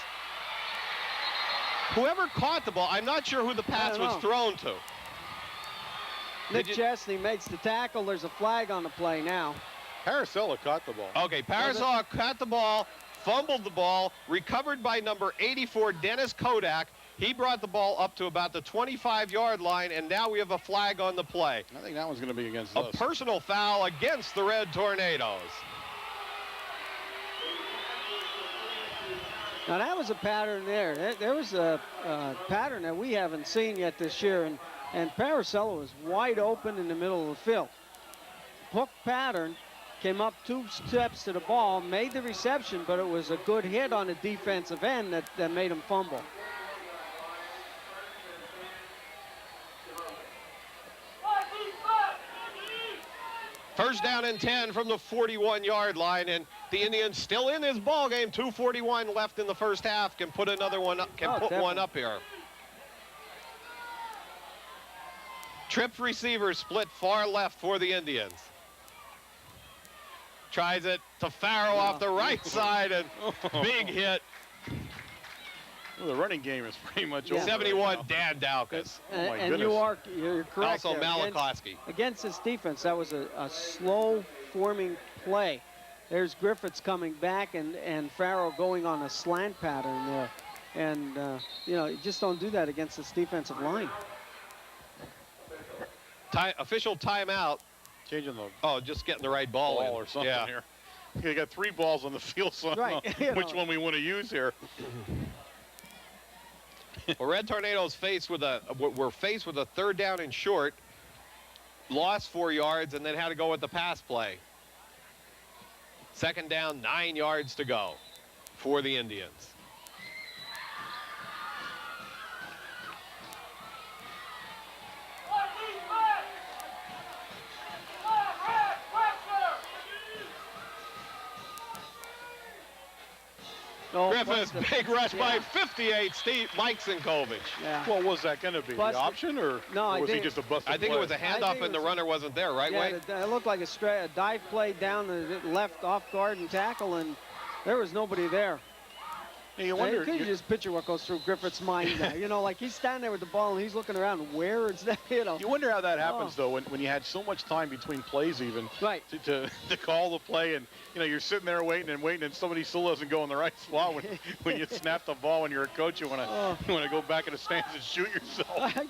Whoever caught the ball, I'm not sure who the pass was thrown to. Nick Chesney makes the tackle. There's a flag on the play now. Parasella caught the ball. Okay, Parasella caught the ball, fumbled the ball, recovered by number 84, Dennis Kodak. He brought the ball up to about the 25-yard line, and now we have a flag on the play. I think that one's going to be against A us. personal foul against the Red Tornadoes. Now, that was a pattern there. There was a pattern that we haven't seen yet this year, and Parasella was wide open in the middle of the field. Hook pattern, came up 2 steps to the ball, made the reception, but it was a good hit on the defensive end that made him fumble. First down and 10 from the 41-yard line, and the Indians still in this ball game. 2:41 left in the first half. Can put another one up. One up here. Tripped receiver split far left for the Indians. Tries it to Farrow off the right side, and big hit. Well, the running game is pretty much over. 71, right Dan Daukus. And you're correct. Also there. Malachowski. Against this defense, that was a slow-forming play. There's Griffiths coming back and Farrow going on a slant pattern there. And, you just don't do that against this defensive line. Official timeout. Changing the just getting the right ball in. or something here. You got 3 balls on the field, so I don't know which one we want to use here. Well, Red Tornadoes were faced with a 3rd down and short, lost 4 yards, and then had to go with the pass play. 2nd down, 9 yards to go for the Indians. Griffiths, big rush by 58, Mike Sinkovich. Yeah. What was that going to be? The option, or was he just a busted I think play? it was a handoff and the runner wasn't there, right, Wade? It looked like a dive play down the left off guard and tackle, and there was nobody there. You wonder. Could you just picture what goes through Griffith's mind now? Like he's standing there with the ball and he's looking around. Where is that? You wonder how that happens though, when you had so much time between plays, even right to call the play, and you're sitting there waiting, and somebody still doesn't go in the right spot when you snap the ball. When you're a coach, you want to go back in the stands and shoot yourself. I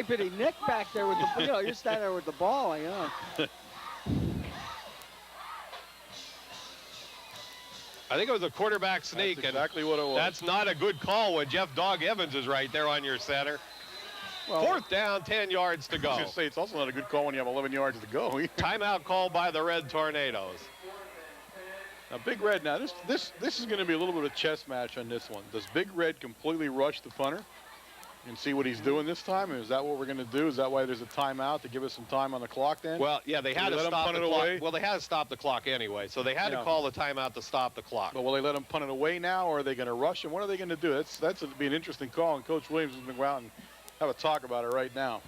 pity Nick back there with the you're standing there with the ball. I think it was a quarterback sneak. That's exactly what it was. That's not a good call when Jeff Dog Evans is right there on your center. Well, 4th down, 10 yards to go. I was going to say, it's also not a good call when you have 11 yards to go. Timeout call by the Red Tornadoes. Now, Big Red, this is going to be a little bit of a chess match on this one. Does Big Red completely rush the punter and see what he's doing this time? Is that what we're going to do? Is that why there's a timeout, to give us some time on the clock then? Well, yeah, they had to stop the clock. Well, they had to stop the clock anyway, so they had to call the timeout to stop the clock. But will they let him punt it away now, or are they going to rush him? What are they going to do? That's be an interesting call, and Coach Williams is going to go out and have a talk about it right now.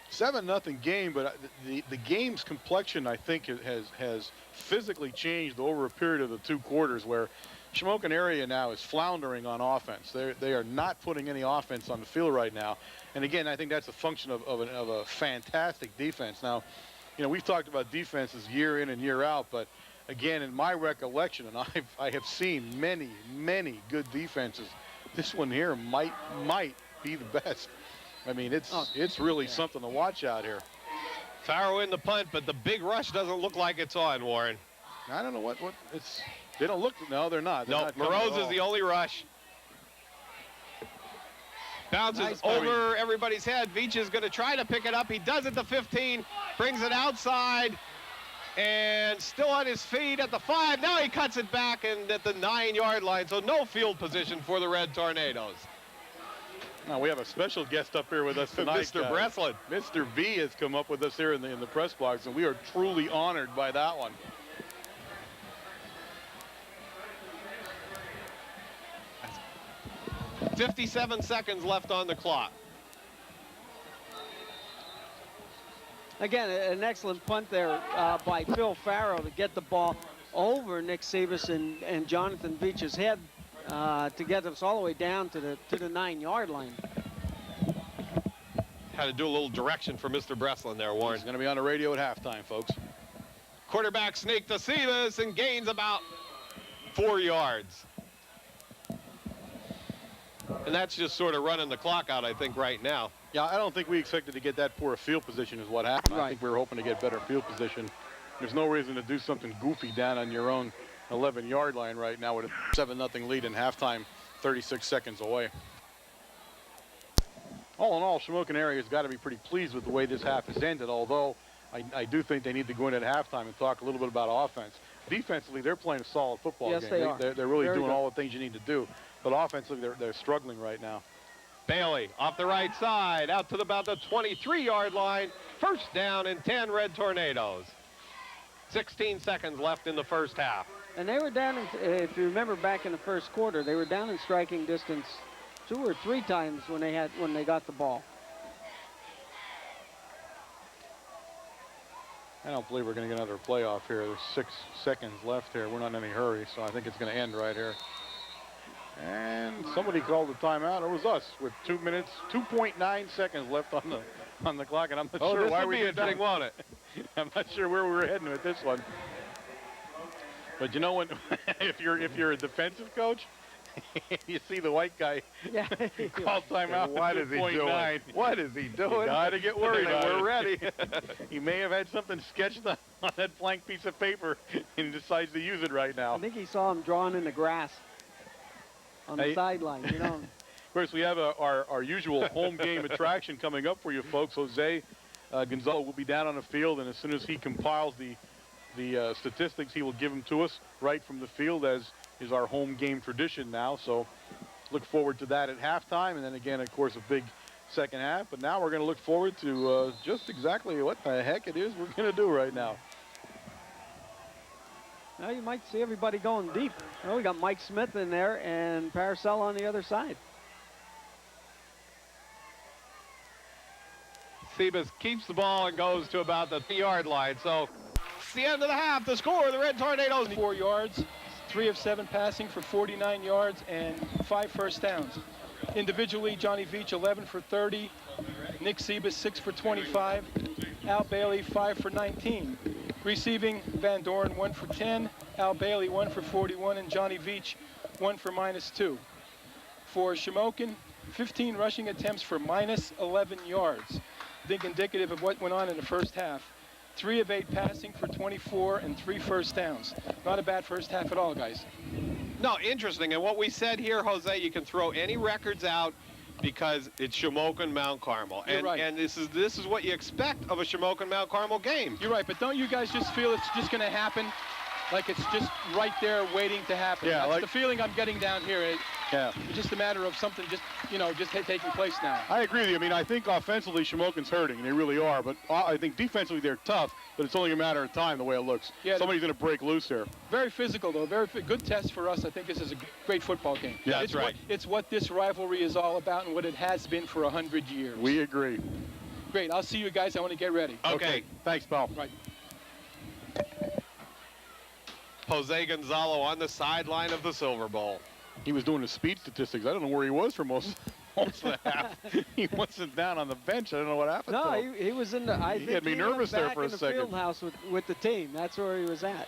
Seven-0 game, but the game's complexion, I think, has physically changed over a period of the 2 quarters, where Shamokin area now is floundering on offense. They are not putting any offense on the field right now. And again, I think that's a function of a fantastic defense. Now, you know, we've talked about defenses year in and year out, but again, in my recollection, and I have seen many good defenses, this one here might be the best. I mean, it's really something to watch out here. Farrow in the punt, but the big rush doesn't look like it's on, Warren. I don't know what it's. They don't look. No, they're not. No, Moroz is the only rush. Bounces over everybody's head. Veach is going to try to pick it up. He does at the 15, brings it outside, and still on his feet at the 5. Now he cuts it back and at the 9-yard line, so no field position for the Red Tornadoes. Now we have a special guest up here with us tonight. Mr. Breslin. Mr. V has come up with us here in the press box, and we are truly honored by that one. That's 57 seconds left on the clock. Again, an excellent punt there by Phil Farrow to get the ball over Nick Sebas and Jonathan Veach's head to get us all the way down to the 9-yard line. Had to do a little direction for Mr. Breslin there, Warren. He's going to be on the radio at halftime, folks. Quarterback sneak to Sebas and gains about 4 yards. And that's just sort of running the clock out, I think, right now. Yeah, I don't think we expected to get that poor a field position is what happened. Right. I think we were hoping to get better field position. There's no reason to do something goofy down on your own 11-yard line right now with a 7-0 lead in halftime, 36 seconds away. All in all, Shamokin area has got to be pretty pleased with the way this half has ended, although I do think they need to go in at halftime and talk a little bit about offense. Defensively, they're playing a solid football game. Yes, they are. They're really Very doing good. all the things you need to do. But offensively, they're struggling right now. Bailey off the right side, out to about the 23-yard line. First down and 10 Red Tornadoes. 16 seconds left in the first half. And they were down, if you remember back in the first quarter, they were down in striking distance 2 or 3 times when they got the ball. I don't believe we're going to get another playoff here. There's 6 seconds left here. We're not in any hurry, so I think it's going to end right here. And somebody called the timeout. It was us with 2 minutes, 2.9 seconds left on the clock, and I'm not sure why we did that. Want it? I'm not sure where we were heading with this one. But you know, when if you're a defensive coach, you see the white guy call timeout. What is he doing? What is he doing? You gotta get worried. We're ready. He may have had something sketched on that blank piece of paper and decides to use it right now. I think he saw him drawn in the grass on the sideline, you know. Of course, we have our usual home game attraction coming up for you folks. Jose Gonzalez will be down on the field, and as soon as he compiles the statistics, he will give them to us right from the field, as is our home game tradition now. So look forward to that at halftime, and then again, of course, a big second half. But now we're going to look forward to just exactly what the heck it is we're going to do right now. Now you might see everybody going deep. Well, we got Mike Smith in there and Paracel on the other side. Sebas keeps the ball and goes to about the 3-yard line. So it's the end of the half. The score, the Red Tornadoes. 4 yards, 3 of 7 passing for 49 yards and 5 first downs. Individually, Johnny Veach 11 for 30, Nick Sebas 6 for 25, Al Bailey 5 for 19. Receiving, Van Doren 1 for 10, Al Bailey 1 for 41, and Johnny Veach 1 for -2. For Shamokin, 15 rushing attempts for -11 yards. I think indicative of what went on in the first half. 3 of 8 passing for 24 and 3 first downs. Not a bad first half at all, guys. No, interesting. And what we said here, Jose, you can throw any records out because it's Shamokin Mount Carmel. You're right. And this is what you expect of a Shamokin Mount Carmel game. You're right, but don't you guys just feel it's just going to happen like it's just right there waiting to happen. Yeah, That's like the feeling I'm getting down here. Yeah. It's just a matter of something just, just taking place now. I agree with you. I mean, I think offensively Shamokin's hurting, and they really are. But I think defensively they're tough, but it's only a matter of time the way it looks. Yeah, somebody's going to break loose here. Very physical, though. Good test for us. I think this is a great football game. Yeah, that's right. It's what this rivalry is all about and what it has been for 100 years. We agree. Great. I'll see you guys. I want to get ready. Okay. Thanks, pal. Right. Jose Gonzalo on the sideline of the Silver Bowl. He was doing his speed statistics. I don't know where he was for most of the half. He wasn't down on the bench. I don't know what happened to him. No, he was in the. I He think had me he nervous went there back for a in the second. field house with the team. That's where he was at.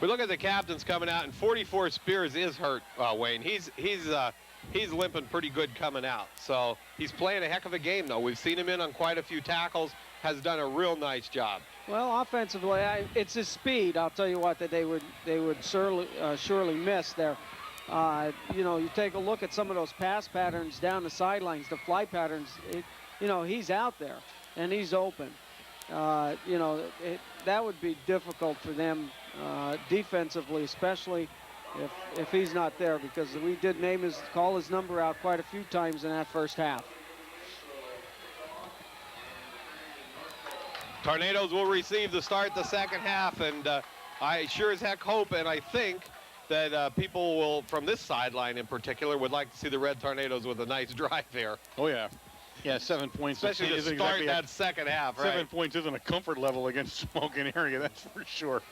We look at the captains coming out, and 44 Spears is hurt, Wayne. He's limping pretty good coming out. So he's playing a heck of a game, though. We've seen him in on quite a few tackles. Has done a real nice job. Well, offensively, it's his speed. I'll tell you what, that they would surely miss there. You take a look at some of those pass patterns down the sidelines, the fly patterns. He's out there and he's open. That would be difficult for them defensively, especially if he's not there, because we did call his number out quite a few times in that first half. Tornadoes will receive the start the second half, and I sure as heck hope, and I think that people will, from this sideline in particular, would like to see the Red Tornadoes with a nice drive here. Oh, yeah. Yeah, 7 points. Especially to start exactly that second half, right? 7 points isn't a comfort level against Samokin area, that's for sure.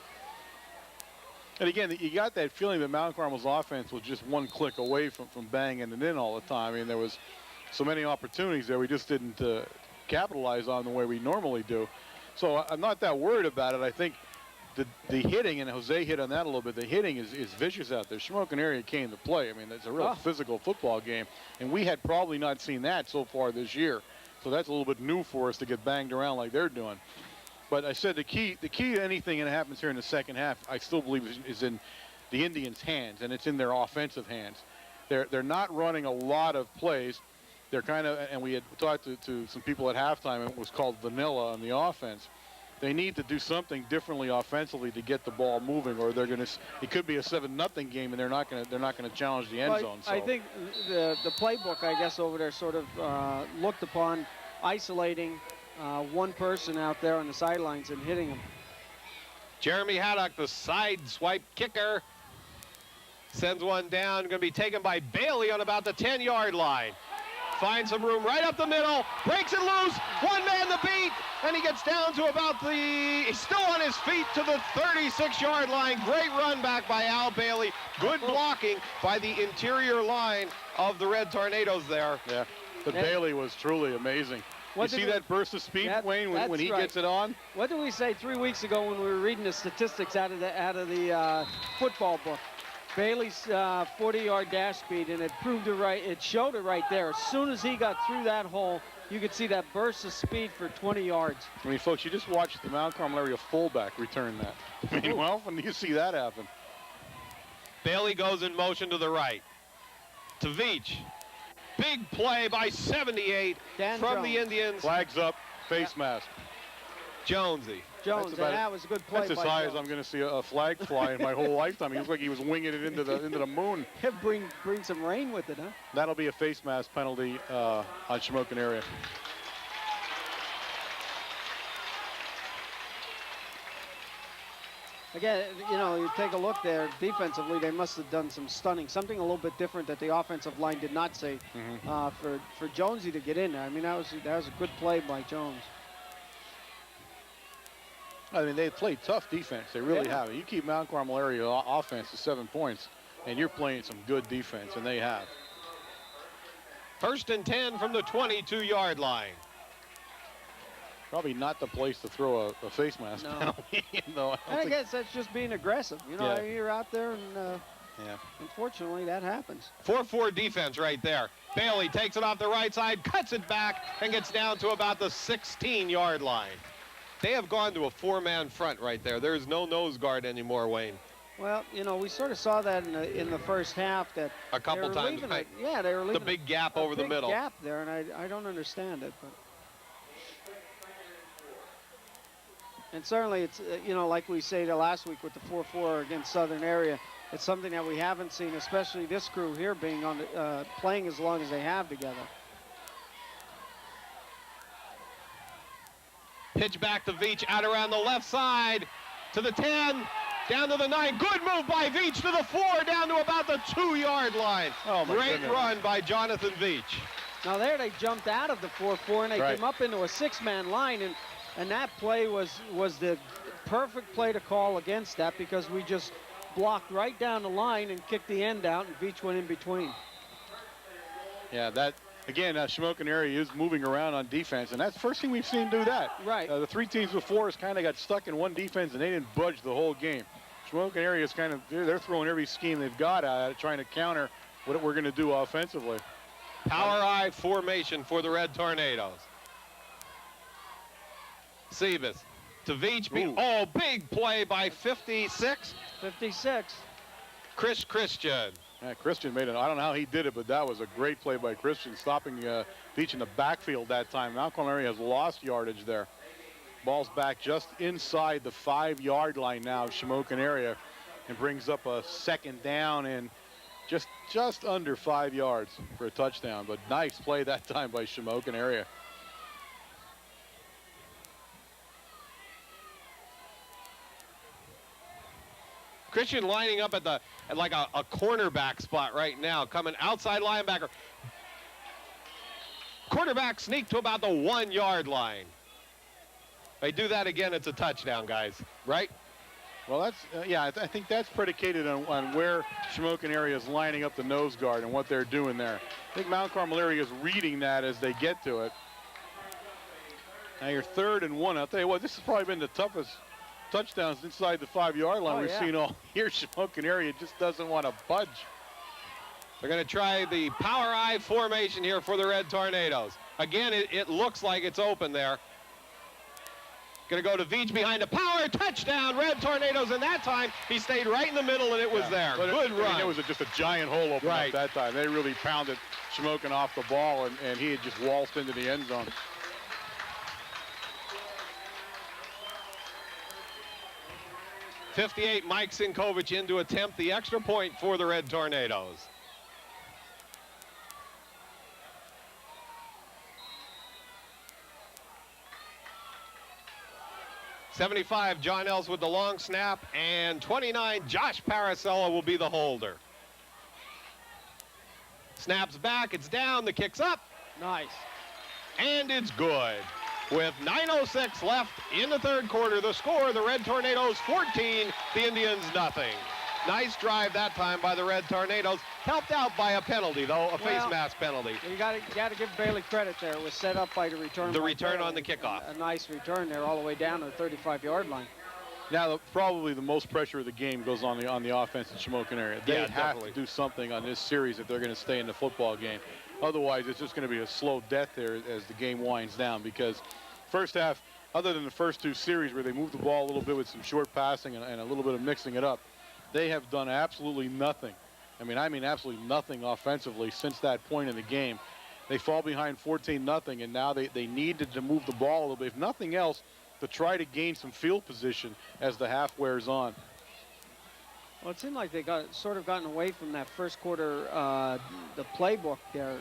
And again, you got that feeling that Mount Carmel's offense was just one click away from banging it in all the time. I mean, there was so many opportunities there we just didn't capitalize on the way we normally do. So I'm not that worried about it. I think the hitting, and Jose hit on that a little bit, the hitting is vicious out there. Shamokin area came to play. I mean, it's a real physical football game, and we had probably not seen that so far this year. So that's a little bit new for us to get banged around like they're doing. But I said the key to anything that happens here in the second half, I still believe is in the Indians' hands, and it's in their offensive hands. They're not running a lot of plays. They're kind of, and we had talked to some people at halftime, and it was called vanilla on the offense. They need to do something differently offensively to get the ball moving, or they're going to. It could be a 7-0 game, and they're not going to challenge the end zone. So. I think the playbook, I guess, over there sort of looked upon isolating one person out there on the sidelines and hitting him. Jeremy Haddock, the side swipe kicker, sends one down. Going to be taken by Bailey on about the 10-yard line. Finds some room right up the middle, breaks it loose, one man the beat, and he gets down to about he's still on his feet to the 36-yard line. Great run back by Al Bailey. Good blocking by the interior line of the Red Tornadoes there. Yeah, but Bailey was truly amazing. You see that burst of speed, Wayne, when he gets it on? What did we say 3 weeks ago when we were reading the statistics out of the football book? Bailey's 40-yard dash speed, and it proved it right. It showed it right there. As soon as he got through that hole, you could see that burst of speed for 20 yards. I mean, folks, you just watched the Mount Carmel area fullback return that. I mean, well, when do you see that happen? Bailey goes in motion to the right. To Veach. Big play by 78 from the Indians. Flags up, face mask. Jonesy. And that was a good play. That's as high as I'm going to see a flag fly in my whole lifetime. He looks like he was winging it into the moon. Bring some rain with it, huh? That'll be a face mask penalty on Shamokin area. Again, you take a look there. Defensively, they must have done some stunning, something a little bit different that the offensive line did not see for Jonesy to get in there. I mean, that was a good play by Jones. I mean, they played tough defense. They really have. You keep Mount Carmel area offense to 7 points, and you're playing some good defense, and they have. 1st and 10 from the 22-yard line. Probably not the place to throw a face mask penalty. I guess that's just being aggressive. You're out there, and unfortunately, that happens. 4-4 defense right there. Bailey takes it off the right side, cuts it back, and gets down to about the 16-yard line. They have gone to a 4-man front right there. There's no nose guard anymore, Wayne. Well, we sort of saw that in the first half that a couple times. They were leaving the big gap over the middle. Gap there, and I don't understand it. But And certainly it's, you know, like we say the last week with the 4-4 against Southern area, it's something that we haven't seen, especially this crew here being on the, playing as long as they have together. Pitch back to Veach out around the left side to the 10, down to the 9. Good move by Veach to the 4, down to about the 2-yard line. Oh, my Great goodness. run by Jonathan Veach. Now there they jumped out of the 4-4 and they Right. came up into a 6-man line, and that play was the perfect play to call against that, because we just blocked right down the line and kicked the end out, and Veach went in between. Yeah, that, again, Shamokin area is moving around on defense, and that's the first thing we've seen do that. Right. The 3 teams before us kind of got stuck in one defense, and they didn't budge the whole game. Shamokin area is kind of, they're throwing every scheme they've got at it, trying to counter what we're going to do offensively. Power I formation for the Red Tornadoes. Sebas to Veach. Oh, big play by 56. 56. Chris Christian. Yeah, Christian made it. I don't know how he did it, but that was a great play by Christian, stopping Veach in the backfield that time. Malcolm area has lost yardage there. Ball's back just inside the 5-yard line now, Shamokin area, and brings up a 2nd down and just under 5 yards for a touchdown. But nice play that time by Shamokin area. Christian lining up at like a cornerback spot right now, coming outside linebacker. Quarterback sneak to about the 1-yard line. They do that again, it's a touchdown, guys, right? Well, that's, yeah, I think that's predicated on where Shamokin area is lining up the nose guard and what they're doing there. I think Mount Carmel area is reading that as they get to it. Now you're 3rd and 1. I'll tell you what, this has probably been the toughest touchdowns inside the 5-yard line we've seen all year. Shamokin area just doesn't want to budge. They're going to try the power I formation here for the Red Tornadoes. Again, it looks like it's open there. Going to go to Veach behind a power touchdown, Red Tornadoes, and that time he stayed right in the middle and it was there. But Good run. I mean, it was just a giant hole open up that time. They really pounded Shamokin off the ball, and he had just waltzed into the end zone. .58 Mike Sinkovich in to attempt the extra point for the Red Tornadoes. .75 John Els with the long snap, and 29 Josh Paracella will be the holder. Snaps back, it's down, the kick's up. Nice. And it's good. With 9:06 left in the 3rd quarter, the score, the Red Tornadoes 14, the Indians nothing. Nice drive that time by the Red Tornadoes, helped out by a penalty, though, a face mask penalty. You got to give Bailey credit there. It was set up by the return. The return on the kickoff. A nice return there all the way down to the 35-yard line. Now, probably the most pressure of the game goes on the offense in Shamokin area. They have to do something on this series if they're going to stay in the football game. Otherwise, it's just going to be a slow death there as the game winds down, because first half, other than the first 2 series where they moved the ball a little bit with some short passing and a little bit of mixing it up, they have done absolutely nothing. I mean absolutely nothing offensively since that point in the game. They fall behind 14-0, and now they needed to move the ball a little bit, if nothing else, to try to gain some field position as the half wears on. Well, it seemed like they sort of gotten away from that first quarter, the playbook there.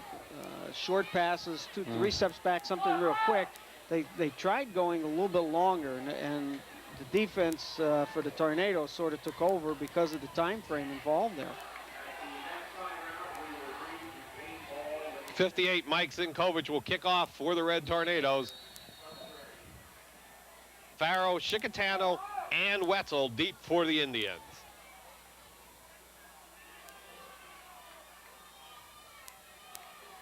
Short passes, 2-3 steps back, something real quick. They tried going a little bit longer, and the defense for the Tornadoes sort of took over because of the time frame involved there. .58 Mike Sinkovich will kick off for the Red Tornadoes. Farrow, Chickatano, and Wetzel deep for the Indians.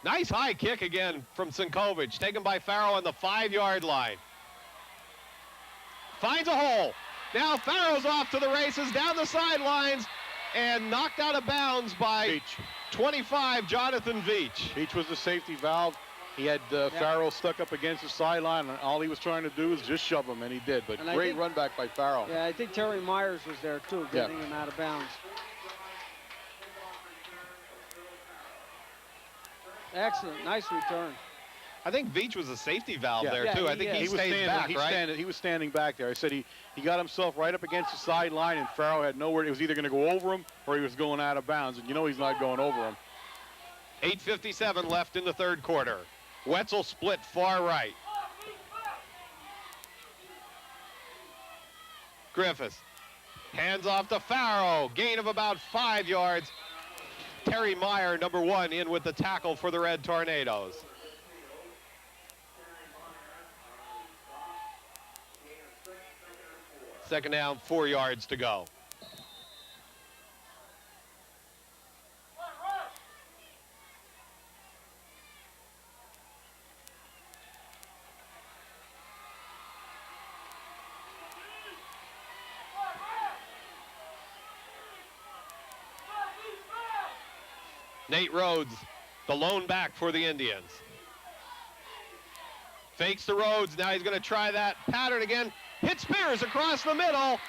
Nice high kick again from Sinkovich, taken by Farrow on the 5-yard line. Finds a hole. Now Farrow's off to the races, down the sidelines, and knocked out of bounds by Veach. 25, Jonathan Veach. Veach was the safety valve. He had Farrow stuck up against the sideline, and all he was trying to do was just shove him, and he did. But great run back by Farrow. Yeah, I think Terry Myers was there, too, getting him out of bounds. Excellent. Nice return. I think Veach was a safety valve Yeah. there, Yeah, too. I think he stayed back, right? He was standing back there. I said he got himself right up against the sideline, and Farrell had nowhere. It was either going to go over him or he was going out of bounds, and you know he's not going over him. 8:57 left in the third quarter. Wetzel split far right. Griffiths hands off to Farrow. Gain of about 5 yards. Terry Meyer, number 1, in with the tackle for the Red Tornadoes. Second down, 4 yards to go. Nate Rhodes, the lone back for the Indians. Fakes the Rhodes. Now he's going to try that pattern again. Hits Spears across the middle.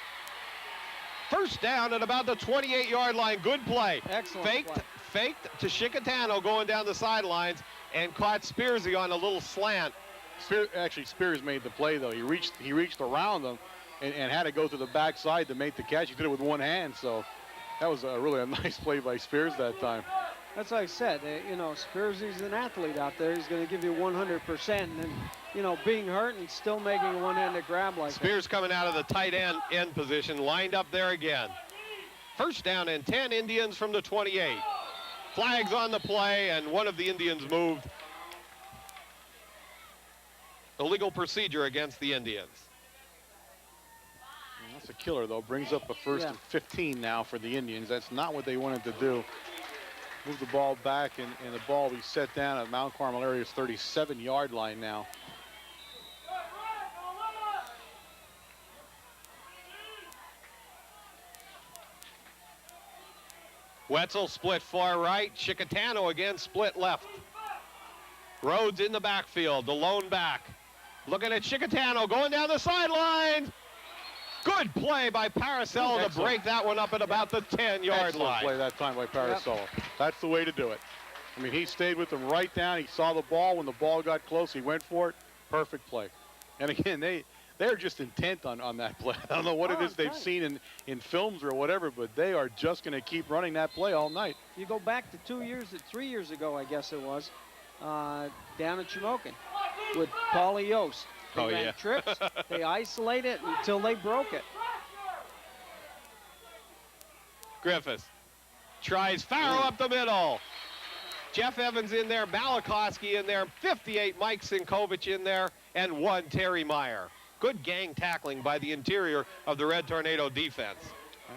First down at about the 28-yard line. Good play. Excellent play. Faked to Chicatano going down the sidelines and caught Spearsy on a little slant. Spears made the play, though. He reached around them and had to go to the backside to make the catch. He did it with one hand, so that was really a nice play by Spears that time. That's like I said, you know, Spearsy's an athlete out there. He's going to give you 100%. And, you know, being hurt and still making a one-handed grab like that. Spears coming out of the tight end position, lined up there again. First down and 10, Indians from the 28. Flags on the play, and one of the Indians moved. Illegal procedure against the Indians. That's a killer, though. Brings up a first and 15 now for the Indians. That's not what they wanted to do. Move the ball back, and the ball will be set down at Mount Carmel area's 37-yard line now. Wetzel split far right. Chicatano again split left. Rhodes in the backfield, the lone back. Looking at Chicatano going down the sideline. Good play by Paracella to break that one up at about the 10-yard line. Play that time by Paracella. That's the way to do it. I mean, he stayed with them right down. He saw the ball. When the ball got close, he went for it. Perfect play. And again, they're just intent on that play. I don't know what it is they've seen in films or whatever, but they are just going to keep running that play all night. You go back to 3 years ago, I guess it was, down at Shamokin with Paulie Yost. They ran trips. They isolate it until they broke it. Griffiths tries Farrow up the middle. Jeff Evans in there, Malachowski in there, 58 Mike Sinkovich in there, and 1 Terry Meyer. Good gang tackling by the interior of the Red Tornado defense.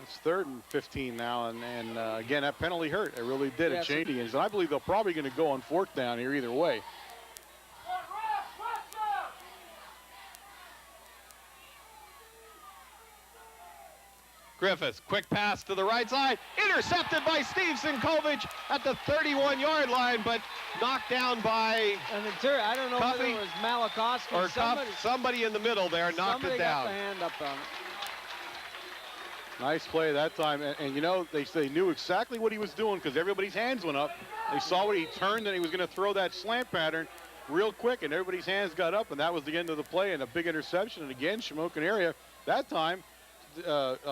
It's 3rd and 15 now, and again, that penalty hurt. It really did. Yes, It changed things. And I believe they're probably going to go on 4th down here either way. Griffiths, quick pass to the right side, intercepted by Steve Sinkovich at the 31-yard line, but knocked down by And interior, I don't know Cuffy whether it was Malachowski or somebody in the middle there knocked it down. Got the hand up on it. Nice play that time, and you know, they knew exactly what he was doing because everybody's hands went up. They saw what he turned, and he was going to throw that slant pattern real quick, and everybody's hands got up, and that was the end of the play, and a big interception. And again, Shamokin area that time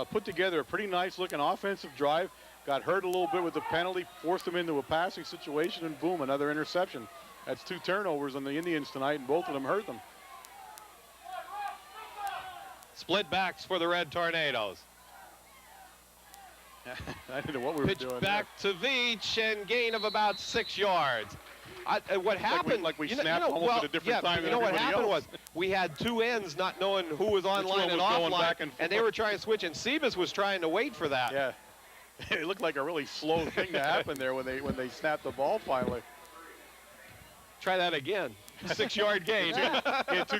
put together a pretty nice looking offensive drive, got hurt a little bit with the penalty, forced them into a passing situation, and boom, another interception. That's 2 turnovers on the Indians tonight, and both of them hurt them. Split backs for the Red Tornadoes. I don't know what we were doing. Pitch back to Veach, and gain of about 6 yards. What happened? Like we snapped almost at a different time. You know what happened was we had 2 ends not knowing who was online and offline, and they were trying to switch, and Sebas was trying to wait for that. Yeah, it looked like a really slow thing to happen there when they snapped the ball finally. Try that again. 6-yard gain. Yeah, two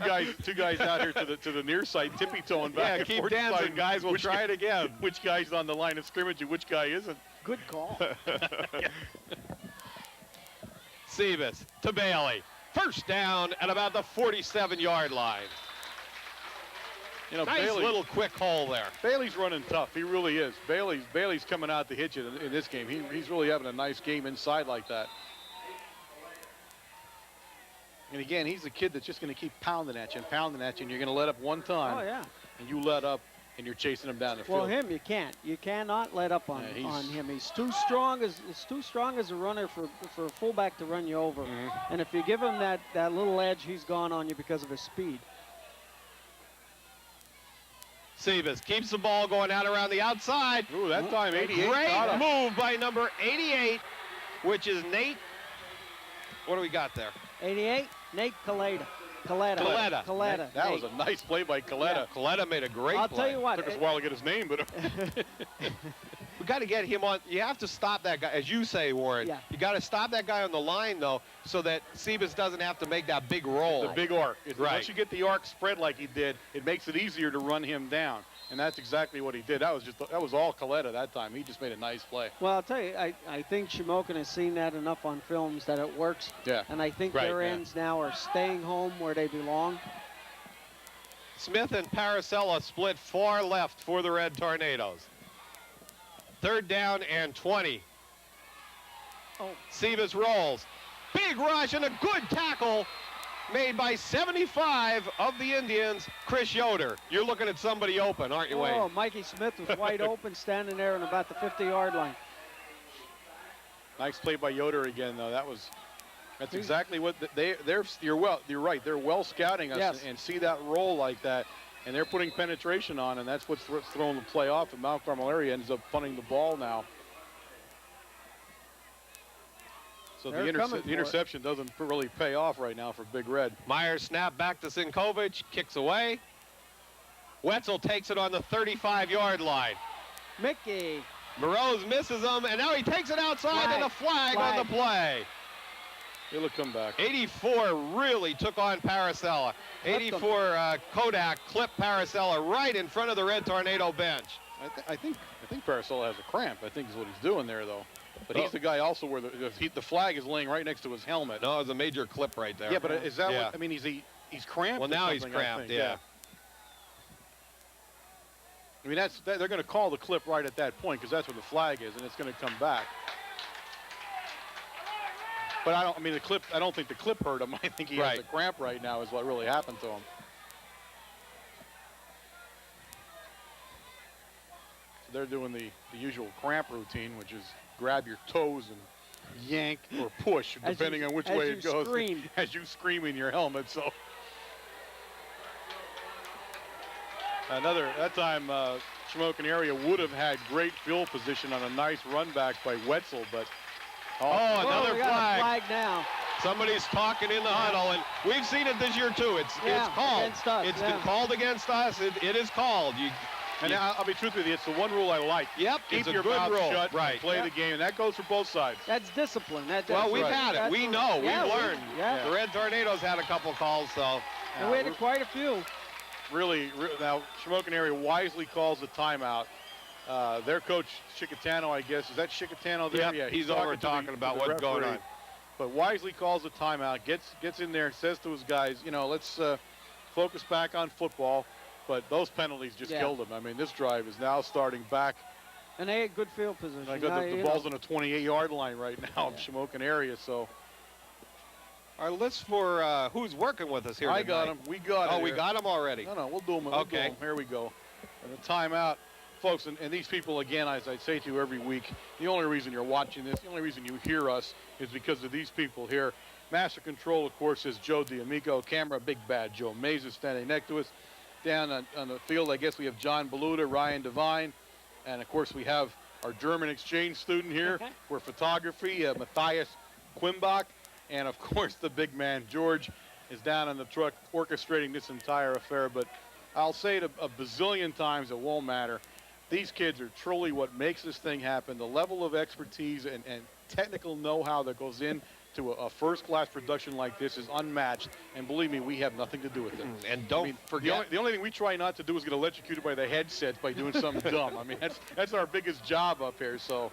guys out here to the near side, tippy-toeing back. Yeah, keep dancing, guys. We'll try it again. Which guy's on the line of scrimmage and which guy isn't? Good call. Sebas to Bailey. First down at about the 47-yard line. You know, nice little quick hole there. Bailey's running tough. He really is. Bailey's coming out to hit you in this game. He's really having a nice game inside like that. And again, he's a kid that's just going to keep pounding at you and pounding at you, and you're going to let up one time. Oh, yeah. And you let up, and you're chasing him down the field. Well, him, you can't. You cannot let up on him. He's too strong as a runner for a fullback to run you over. And if you give him that little edge, he's gone on you because of his speed. Sebas keeps the ball going out around the outside. Ooh, that time 88 Great got him. move by number 88, which is Nate. What do we got there? 88, Nate Coletta. That was a nice play by Coletta. Yeah. Coletta made a great play. I'll tell you what. Took us a while to get his name, but we got to get him on. You have to stop that guy, as you say, Warren. Yeah. You got to stop that guy on the line, though, so that Sebas doesn't have to make that big roll. The big arc. Right. Once you get the arc spread like he did, it makes it easier to run him down. And that's exactly what he did. That was all Coletta that time. He just made a nice play. Well, I'll tell you, I think Shamokin has seen that enough on films that it works. Yeah. And I think their ends now are staying home where they belong. Smith and Paracella split far left for the Red Tornadoes. 3rd down and 20. Oh. Sebas rolls. Big rush and a good tackle made by 75 of the Indians, Chris Yoder. You're looking at somebody open, aren't you, Wayne? Oh, Mikey Smith was wide open, standing there on about the 50-yard line. Nice play by Yoder again, though. That's exactly what you're right. They're well scouting us and see that roll like that, and they're putting penetration on, and that's what's throwing the play off. And Mount Carmel area ends up punting the ball now. So the interception doesn't really pay off right now for Big Red. Myers snap back to Sinkovich, kicks away. Wetzel takes it on the 35-yard line. Mickey. Morose misses him, and now he takes it outside, and a flag on the play. It'll come back. 84 really took on Paracella. 84 Kodak clipped Paracella right in front of the Red Tornado bench. I think Paracella has a cramp. I think is what he's doing there, though. But he's the guy also where the flag is laying right next to his helmet. No, it was a major clip right there. Yeah, but is that what, I mean, he's cramped? Well, now he's cramped, yeah. I mean, they're going to call the clip right at that point because that's where the flag is, and it's going to come back. But I don't think the clip hurt him. I think he has a cramp right now is what really happened to him. So they're doing the usual cramp routine, which is grab your toes and yank or push, depending on which way it goes. As you scream in your helmet. So that time Shamokin area would have had great field position on a nice run back by Wetzel, but another we got a flag now. Somebody's talking in the huddle, and we've seen it this year too. It's called. Against us, it's been called against us. It is called. I'll be truthful with you. It's the one rule I like. Yep, keep your mouth shut and play the game, and that goes for both sides. That's discipline. We've had it. We know. We've learned. Yeah. The Red Tornadoes had a couple calls, so. And we had quite a few. Really, now Shamokin area wisely calls the timeout. Their coach Chicatano, I guess, is that Chicatano there? Yeah, he's over talking about what's going on. But wisely calls the timeout, gets in there, says to his guys, let's focus back on football. But those penalties just killed them. I mean, this drive is now starting back. And they had good field position. I got the ball's on a 28-yard line right now of Shamokin area, so. Our list for who's working with us here tonight. I got him. We got him. Oh, we got him already. No, we'll do him. Okay. Here we go. And a timeout. Folks, and these people, again, as I say to you every week, the only reason you're watching this, the only reason you hear us is because of these people here. Master Control, of course, is Joe D'Amico. Camera, Big Bad Joe Mays is standing next to us. Down on the field, I guess we have John Beluda, Ryan Devine, and, of course, we have our German exchange student here for photography, Matthias Quimbach, and, of course, the big man, George, is down in the truck orchestrating this entire affair. But I'll say it a bazillion times, it won't matter. These kids are truly what makes this thing happen. The level of expertise and technical know-how that goes into a first-class production like this is unmatched. And believe me, we have nothing to do with it. And don't forget. The only thing we try not to do is get electrocuted by the headsets by doing something dumb. I mean, that's our biggest job up here. So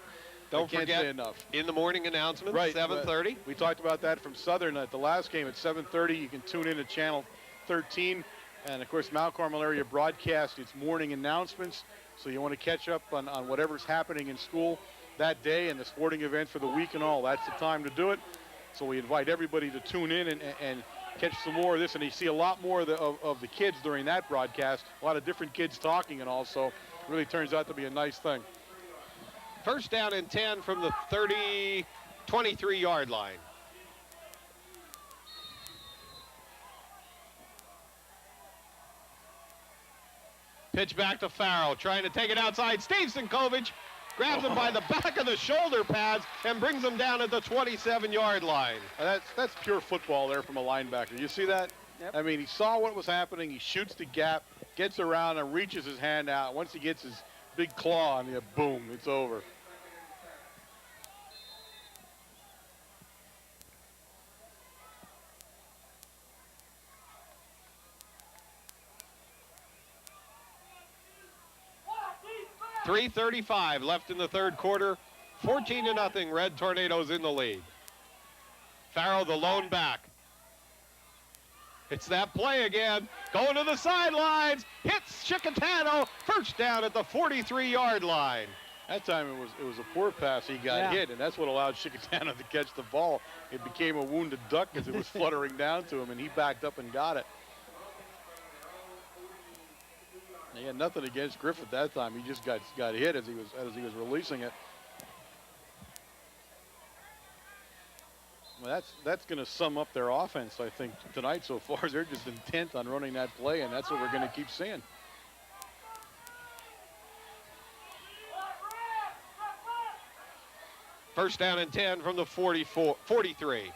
don't I can't forget say enough. In the morning announcements, 7:30. We talked about that from Southern at the last game at 7:30. You can tune in to Channel 13. And, of course, Mount Carmel area broadcast its morning announcements. So you want to catch up on whatever's happening in school that day and the sporting events for the week and all. That's the time to do it. So we invite everybody to tune in and catch some more of this, and you see a lot more of the kids during that broadcast. A lot of different kids talking, and also really turns out to be a nice thing. First down and 10 from the 23-yard line. Pitch back to Farrell, trying to take it outside. Steve Sinkovich grabs him by the back of the shoulder pads and brings him down at the 27-yard line. That's pure football there from a linebacker. You see that? Yep. I mean, he saw what was happening. He shoots the gap, gets around, and reaches his hand out. Once he gets his big claw on you, boom, it's over. .335 left in the third quarter. 14-0, Red Tornadoes in the lead. Farrell, the lone back. It's that play again. Going to the sidelines. Hits Chickatano. First down at the 43-yard line. That time it was a poor pass. He got hit, and that's what allowed Chickatano to catch the ball. It became a wounded duck as it was fluttering down to him, and he backed up and got it. He had nothing against Griffith that time. He just got hit as he was releasing it. Well, that's going to sum up their offense, I think, tonight so far. They're just intent on running that play, and that's what we're going to keep seeing. First down and 10 from the 43.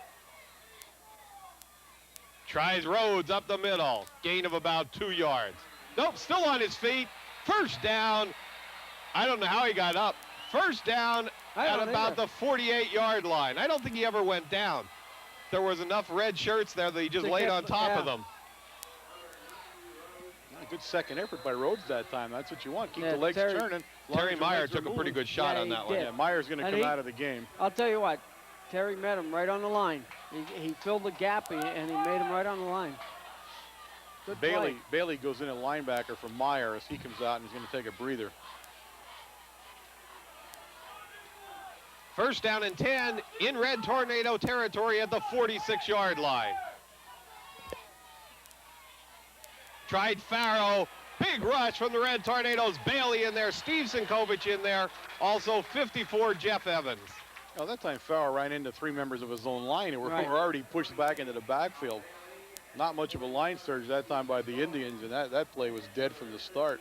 Tries Rhodes up the middle. Gain of about 2 yards. Nope, still on his feet. First down. I don't know how he got up. First down at about the 48-yard line. I don't think he ever went down. There was enough red shirts there that he just laid on top of them. A good second effort by Rhodes that time. That's what you want. Keep the legs turning. Terry Meyer took a pretty good shot on that one. Yeah, Meyer's going to come out of the game. I'll tell you what, Terry met him right on the line. He filled the gap, and he made him right on the line. Good play. Bailey goes in a linebacker for Meyer as he comes out, and he's going to take a breather. First down and 10 in Red Tornado territory at the 46-yard line. Tried Farrow. Big rush from the Red Tornadoes. Bailey in there. Steve Sinkovich in there. Also 54, Jeff Evans. Oh, that time Farrow ran into 3 members of his own line and were already pushed back into the backfield. Not much of a line surge that time by the Indians, and that play was dead from the start.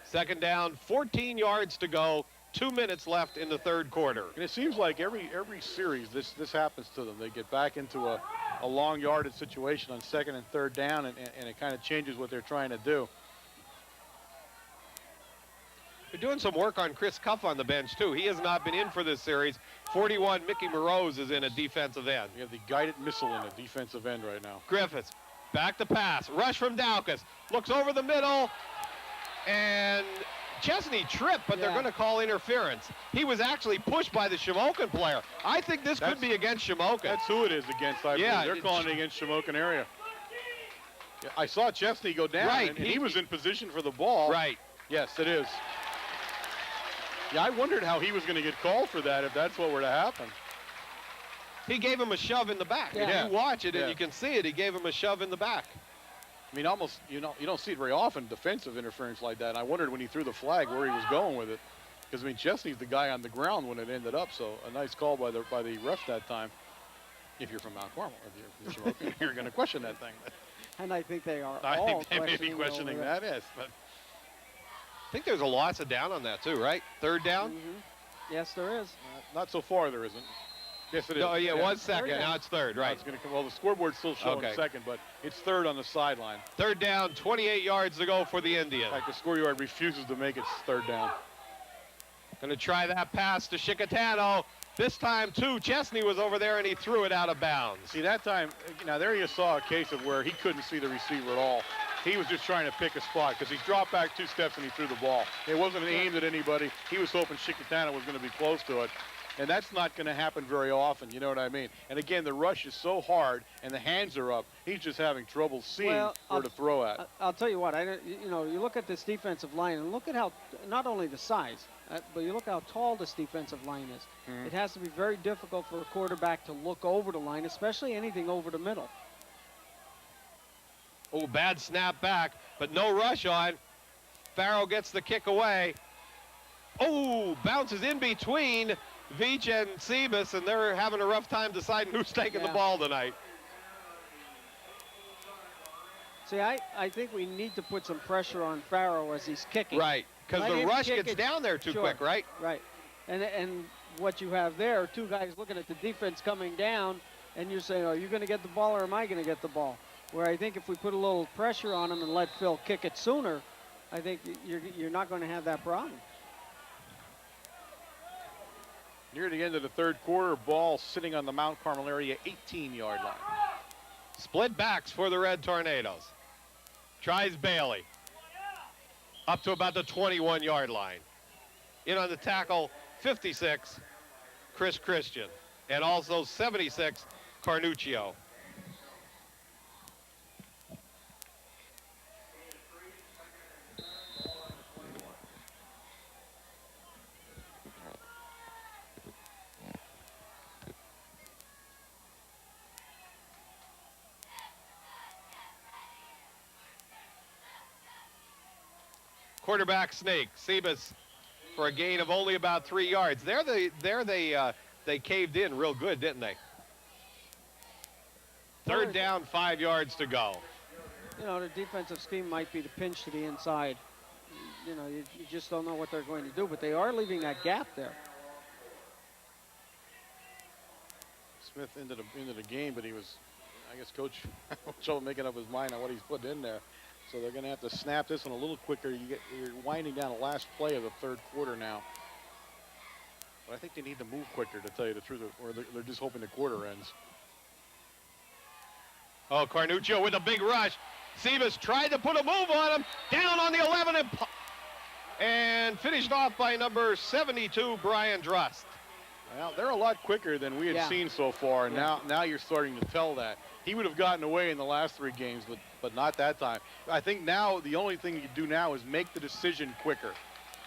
Second down, 14 yards to go. 2 minutes left in the third quarter. And it seems like every series this happens to them. They get back into a long yardage situation on second and third down, and it kind of changes what they're trying to do. They're doing some work on Chris Cuff on the bench, too. He has not been in for this series. 41, Mickey Moroz is in a defensive end. You have the guided missile in a defensive end right now. Griffiths, back to pass. Rush from Daukus. Looks over the middle. And Chesney tripped, but they're going to call interference. He was actually pushed by the Shamokin player. I think this could be against Shamokin. That's who it is against, I believe. They're calling it against Shamokin area. Yeah, I saw Chesney go down, and he was in position for the ball. Right. Yes, it is. Yeah, I wondered how he was going to get called for that if that's what were to happen. He gave him a shove in the back. Yeah. If you watch it and you can see it, he gave him a shove in the back. I mean, almost, you don't see it very often, defensive interference like that. And I wondered when he threw the flag where he was going with it. Because, I mean, Chesney's the guy on the ground when it ended up. So a nice call by the ref that time. If you're from Mount Carmel, if you're Shamokin, you're going to question that thing. And I think they are I all think they may be questioning that, yes. But I think there's a loss of down on that, too, right? Third down? Mm-hmm. Yes, there is. Not so far, there isn't. Yes, it is. No, yeah, it was second. Now it's third, right? It's going to come. Well, the scoreboard's still showing second, but it's third on the sideline. Third down, 28 yards to go for the Indians. In fact, the score yard refuses to make it third down. Going to try that pass to Chickatano. This time, too, Chesney was over there, and he threw it out of bounds. See, that time, now there you saw a case of where he couldn't see the receiver at all. He was just trying to pick a spot because he dropped back 2 steps and he threw the ball. It wasn't aimed at anybody. He was hoping Chickatano was going to be close to it. And that's not going to happen very often, you know what I mean? And again, the rush is so hard and the hands are up, he's just having trouble seeing where to throw at. I'll tell you what, you know, you look at this defensive line and look at how, not only the size, but you look how tall this defensive line is. It has to be very difficult for a quarterback to look over the line, especially anything over the middle. Oh, bad snap back, but no rush on. Farrow gets the kick away. Oh, bounces in between Veach and Sebas, and they're having a rough time deciding who's taking the ball tonight. See, I think we need to put some pressure on Farrow as he's kicking. Right, because the rush gets down there too quick, right? Right. And what you have there are two guys looking at the defense coming down, and you're saying, are you going to get the ball or am I going to get the ball? Where I think if we put a little pressure on him and let Phil kick it sooner, I think you're not going to have that problem. Near the end of the third quarter, ball sitting on the Mount Carmel area 18-yard line. Split backs for the Red Tornadoes. Tries Bailey. Up to about the 21-yard line. In on the tackle, 56, Chris Christian. And also 76, Carnuccio. Quarterback sneak, Sebas for a gain of only about 3 yards. They caved in real good, didn't they? Third down, 5 yards to go. You know, the defensive scheme might be to pinch to the inside. You know, you just don't know what they're going to do, but they are leaving that gap there. Smith into the game, but he was, I guess, Coach trouble making up his mind on what he's putting in there. So they're going to have to snap this one a little quicker. You're winding down the last play of the third quarter now. But I think they need to move quicker, to tell you the truth, or they're just hoping the quarter ends. Oh, Carnuccio with a big rush. Sebas tried to put a move on him. Down on the 11 and finished off by number 72, Brian Drust. Well, they're a lot quicker than we had seen so far, and now you're starting to tell that. He would have gotten away in the last 3 games, but not that time. I think now the only thing you do now is make the decision quicker.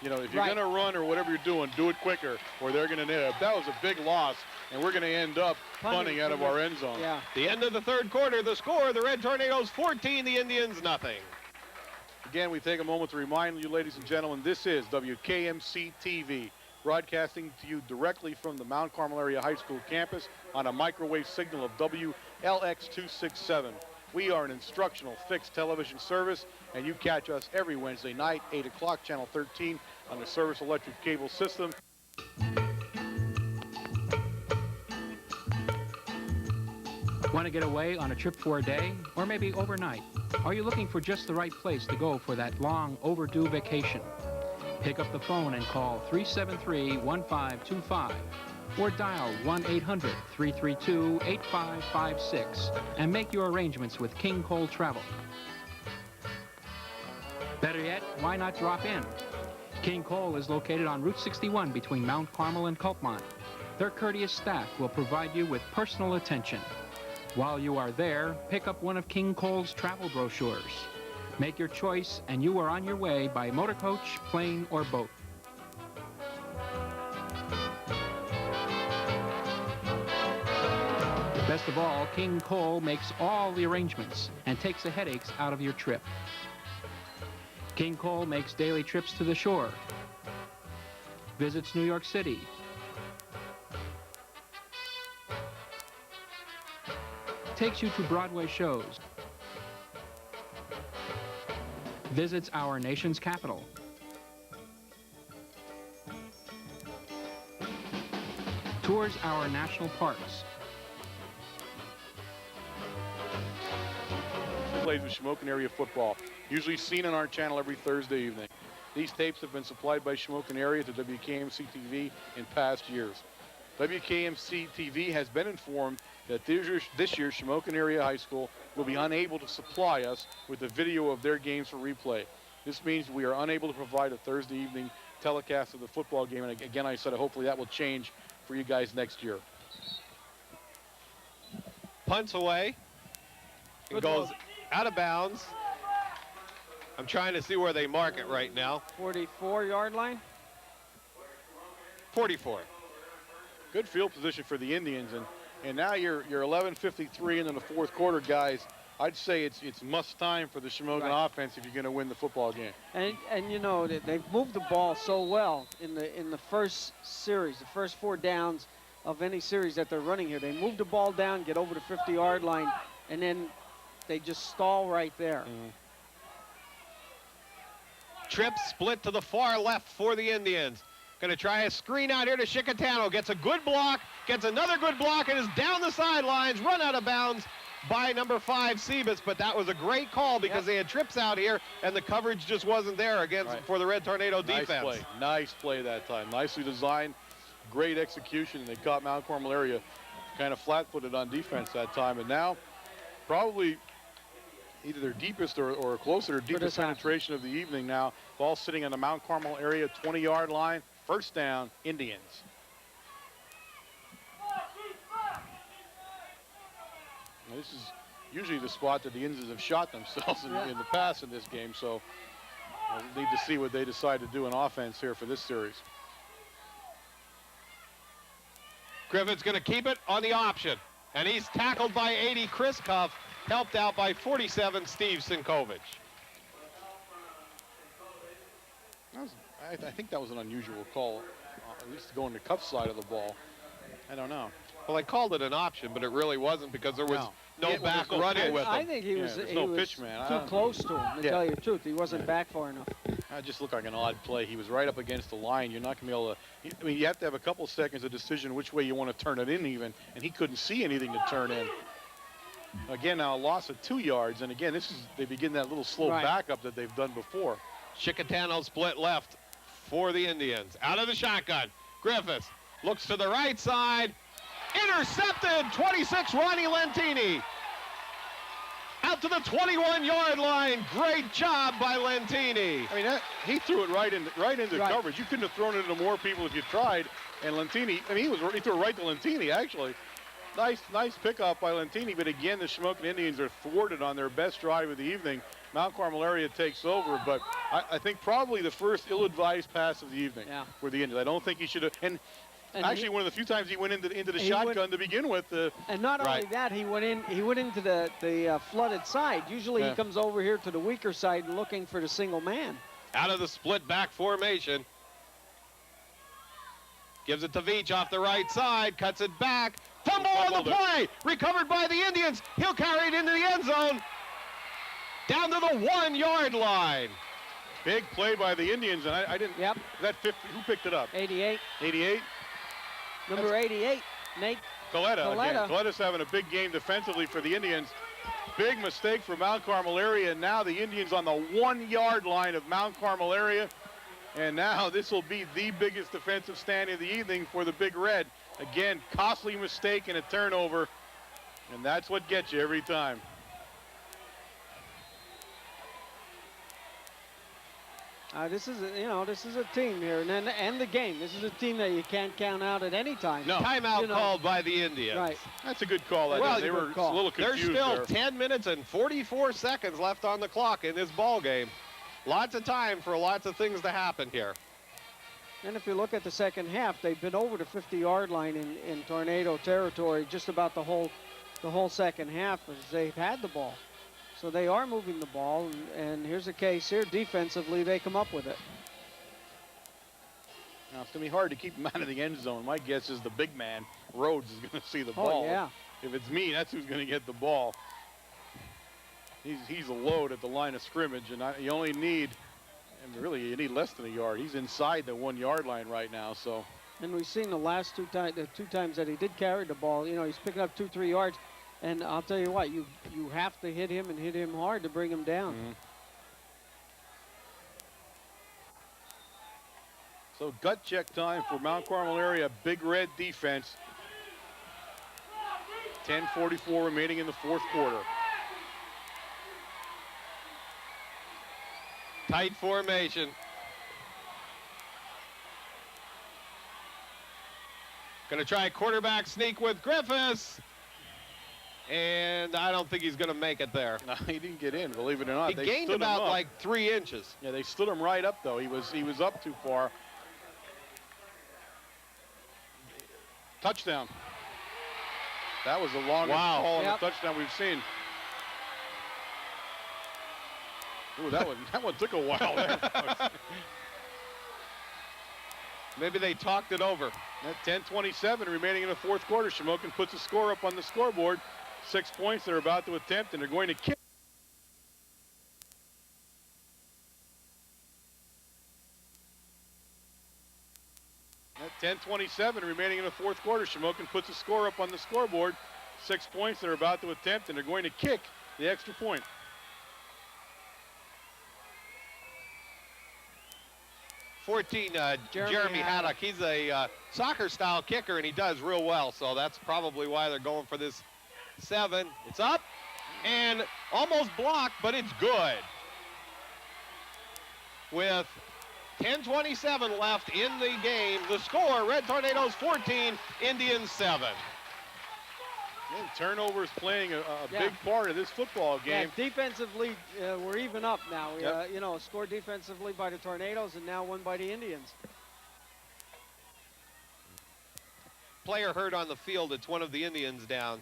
You know, if you're going to run or whatever you're doing, do it quicker, or they're going to nip. That was a big loss, and we're going to end up punting out of our end zone. Yeah. The end of the third quarter, the score, the Red Tornadoes 14, the Indians nothing. Again, we take a moment to remind you, ladies and gentlemen, this is WKMC TV, broadcasting to you directly from the Mount Carmel Area High School campus on a microwave signal of WLX267. We are an instructional fixed television service, and you catch us every Wednesday night, 8 o'clock, channel 13, on the Service Electric Cable System. Want to get away on a trip for a day, or maybe overnight? Are you looking for just the right place to go for that long overdue vacation? Pick up the phone and call 373-1525 or dial 1-800-332-8556 and make your arrangements with King Cole Travel. Better yet, why not drop in? King Cole is located on Route 61 between Mount Carmel and Culpmont. Their courteous staff will provide you with personal attention. While you are there, pick up one of King Cole's travel brochures. Make your choice, and you are on your way by motor coach, plane, or boat. Best of all, King Cole makes all the arrangements and takes the headaches out of your trip. King Cole makes daily trips to the shore, visits New York City, takes you to Broadway shows, visits our nation's capital, tours our national parks, Plays with Shamokin area football, usually seen on our channel every Thursday evening. These tapes have been supplied by Shamokin area to WKMC TV in past years. WKMC TV has been informed that this year Shamokin area high school will be unable to supply us with a video of their games for replay. This means we are unable to provide a Thursday evening telecast of the football game, and again I said hopefully that will change for you guys next year. Punts away. It Good goes ball. out of bounds. I'm trying to see where they mark it right now. 44-yard line. 44. Good field position for the Indians, and now you're 11:53 into the fourth quarter, guys. I'd say it's must time for the Shamokin offense if you're going to win the football game. And you know, they've moved the ball so well in the first series, the first 4 downs of any series that they're running here. They move the ball down, get over the 50-yard line, and then they just stall right there. Trip split to the far left for the Indians. Going to try a screen out here to Chicatano. Gets a good block, gets another good block, and is down the sidelines, run out of bounds by number 5, Sebas. But that was a great call because they had trips out here, and the coverage just wasn't there against for the Red Tornado defense. Nice play that time. Nicely designed, great execution, and they caught Mount Carmel area kind of flat-footed on defense that time. And now, probably either their deepest or closer to deepest penetration of the evening now. Ball sitting on the Mount Carmel area 20-yard line. First down, Indians. Now, this is usually the spot that the Indians have shot themselves in the past in this game, so we'll need to see what they decide to do in offense here for this series. Griffin's going to keep it on the option, and he's tackled by 80, Chris Cuff, helped out by 47, Steve Sinkovich. I think that was an unusual call, at least going to Cuff's side of the ball. I don't know. Well, I called it an option, but it really wasn't because there was no back running with him. I think he was, pitch, man. too close to him, to tell you the truth. He wasn't back far enough. It just looked like an odd play. He was right up against the line. You're not going to be able to, I mean, you have to have a couple seconds of decision which way you want to turn it in even, and he couldn't see anything to turn in. Again, now a loss of 2 yards, and again, they begin that little slow backup that they've done before. Chicatano split left for the Indians. Out of the shotgun, Griffiths looks to the right side, intercepted, 26, Ronnie Lentini. Out to the 21-yard line, great job by Lentini. I mean, he threw it right into coverage. You couldn't have thrown it into more people if you tried, and Lentini, I mean, he threw it right to Lentini, actually. Nice pickoff by Lentini, but again, the Shamokin Indians are thwarted on their best drive of the evening. Mount Carmel area takes over, but I think probably the first ill-advised pass of the evening for the Indians. I don't think he should have, and actually one of the few times he went into the shotgun to begin with. And not only that, he went into the flooded side. Usually he comes over here to the weaker side looking for the single man. Out of the split back formation. Gives it to Veach off the right side, cuts it back. Fumble on the play, recovered by the Indians. He'll carry it into the end zone. Down to the 1-yard line. Big play by the Indians, and I didn't. Yep. That 50, who picked it up? 88. 88. Number 88, Nate Coletta. Coletta's having a big game defensively for the Indians. Big mistake for Mount Carmel area, and now the Indians on the 1-yard line of Mount Carmel area. And now this will be the biggest defensive stand of the evening for the Big Red. Again, costly mistake and a turnover, and that's what gets you every time. This is a team here, and the game. This is a team that you can't count out at any time. No. Timeout called by the Indians. Right. That's a good call. They were a little confused. There's still 10 minutes and 44 seconds left on the clock in this ball game. Lots of time for lots of things to happen here. And if you look at the second half, they've been over the 50-yard line in Tornado territory just about the whole second half as they've had the ball. So they are moving the ball, and here's a case here. Defensively, they come up with it. Now, it's going to be hard to keep him out of the end zone. My guess is the big man, Rhodes, is going to see the ball. Yeah. If it's me, that's who's going to get the ball. He's a load at the line of scrimmage, and you only need, and really you need less than a yard. He's inside the 1-yard line right now, so. And we've seen the two times that he did carry the ball, he's picking up 2-3 yards. And I'll tell you what, you have to hit him and hit him hard to bring him down. Mm-hmm. So gut check time for Mount Carmel area Big Red defense. 10:44 remaining in the fourth quarter. Tight formation. Going to try a quarterback sneak with Griffiths. And I don't think he's going to make it there. No, he didn't get in, believe it or not. He gained about like 3 inches. Yeah, they stood him right up, though. He was up too far. Touchdown. That was the longest call on the touchdown we've seen. Ooh, that one took a while there, folks. Maybe they talked it over. At 10:27 remaining in the fourth quarter, Shamokin puts a score up on the scoreboard. 6 points they're about to attempt, and they're going to kick. At 10:27 remaining in the fourth quarter, Shamokin puts a score up on the scoreboard. 6 points they're about to attempt, and they're going to kick the extra point. Jeremy Haddock. He's a soccer-style kicker, and he does real well, so that's probably why they're going for this 7. It's up and almost blocked, but it's good. With 10:27 left in the game, the score, Red Tornadoes 14, Indians 7. And turnovers playing a big part of this football game. Yeah, defensively, we're even up now. You know, a score defensively by the Tornadoes and now one by the Indians. Player hurt on the field. It's one of the Indians down.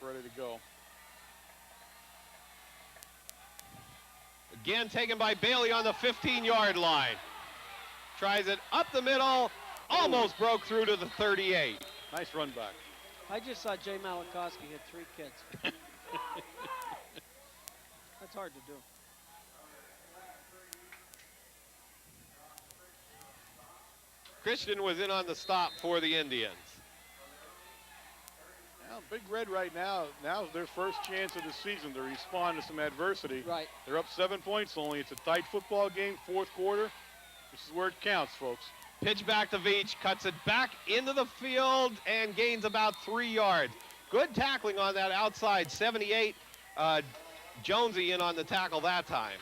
Ready to go. Again taken by Bailey on the 15-yard line. Tries it up the middle, almost broke through to the 38. Nice run back. I just saw Jay Malakowski hit 3 kids. That's hard to do. Christian was in on the stop for the Indians. Well, Big Red right now, now's their first chance of the season to respond to some adversity. Right. They're up 7 points only. It's a tight football game, fourth quarter. This is where it counts, folks. Pitch back to Veach, cuts it back into the field and gains about 3 yards. Good tackling on that outside, 78. Jonesy in on the tackle that time.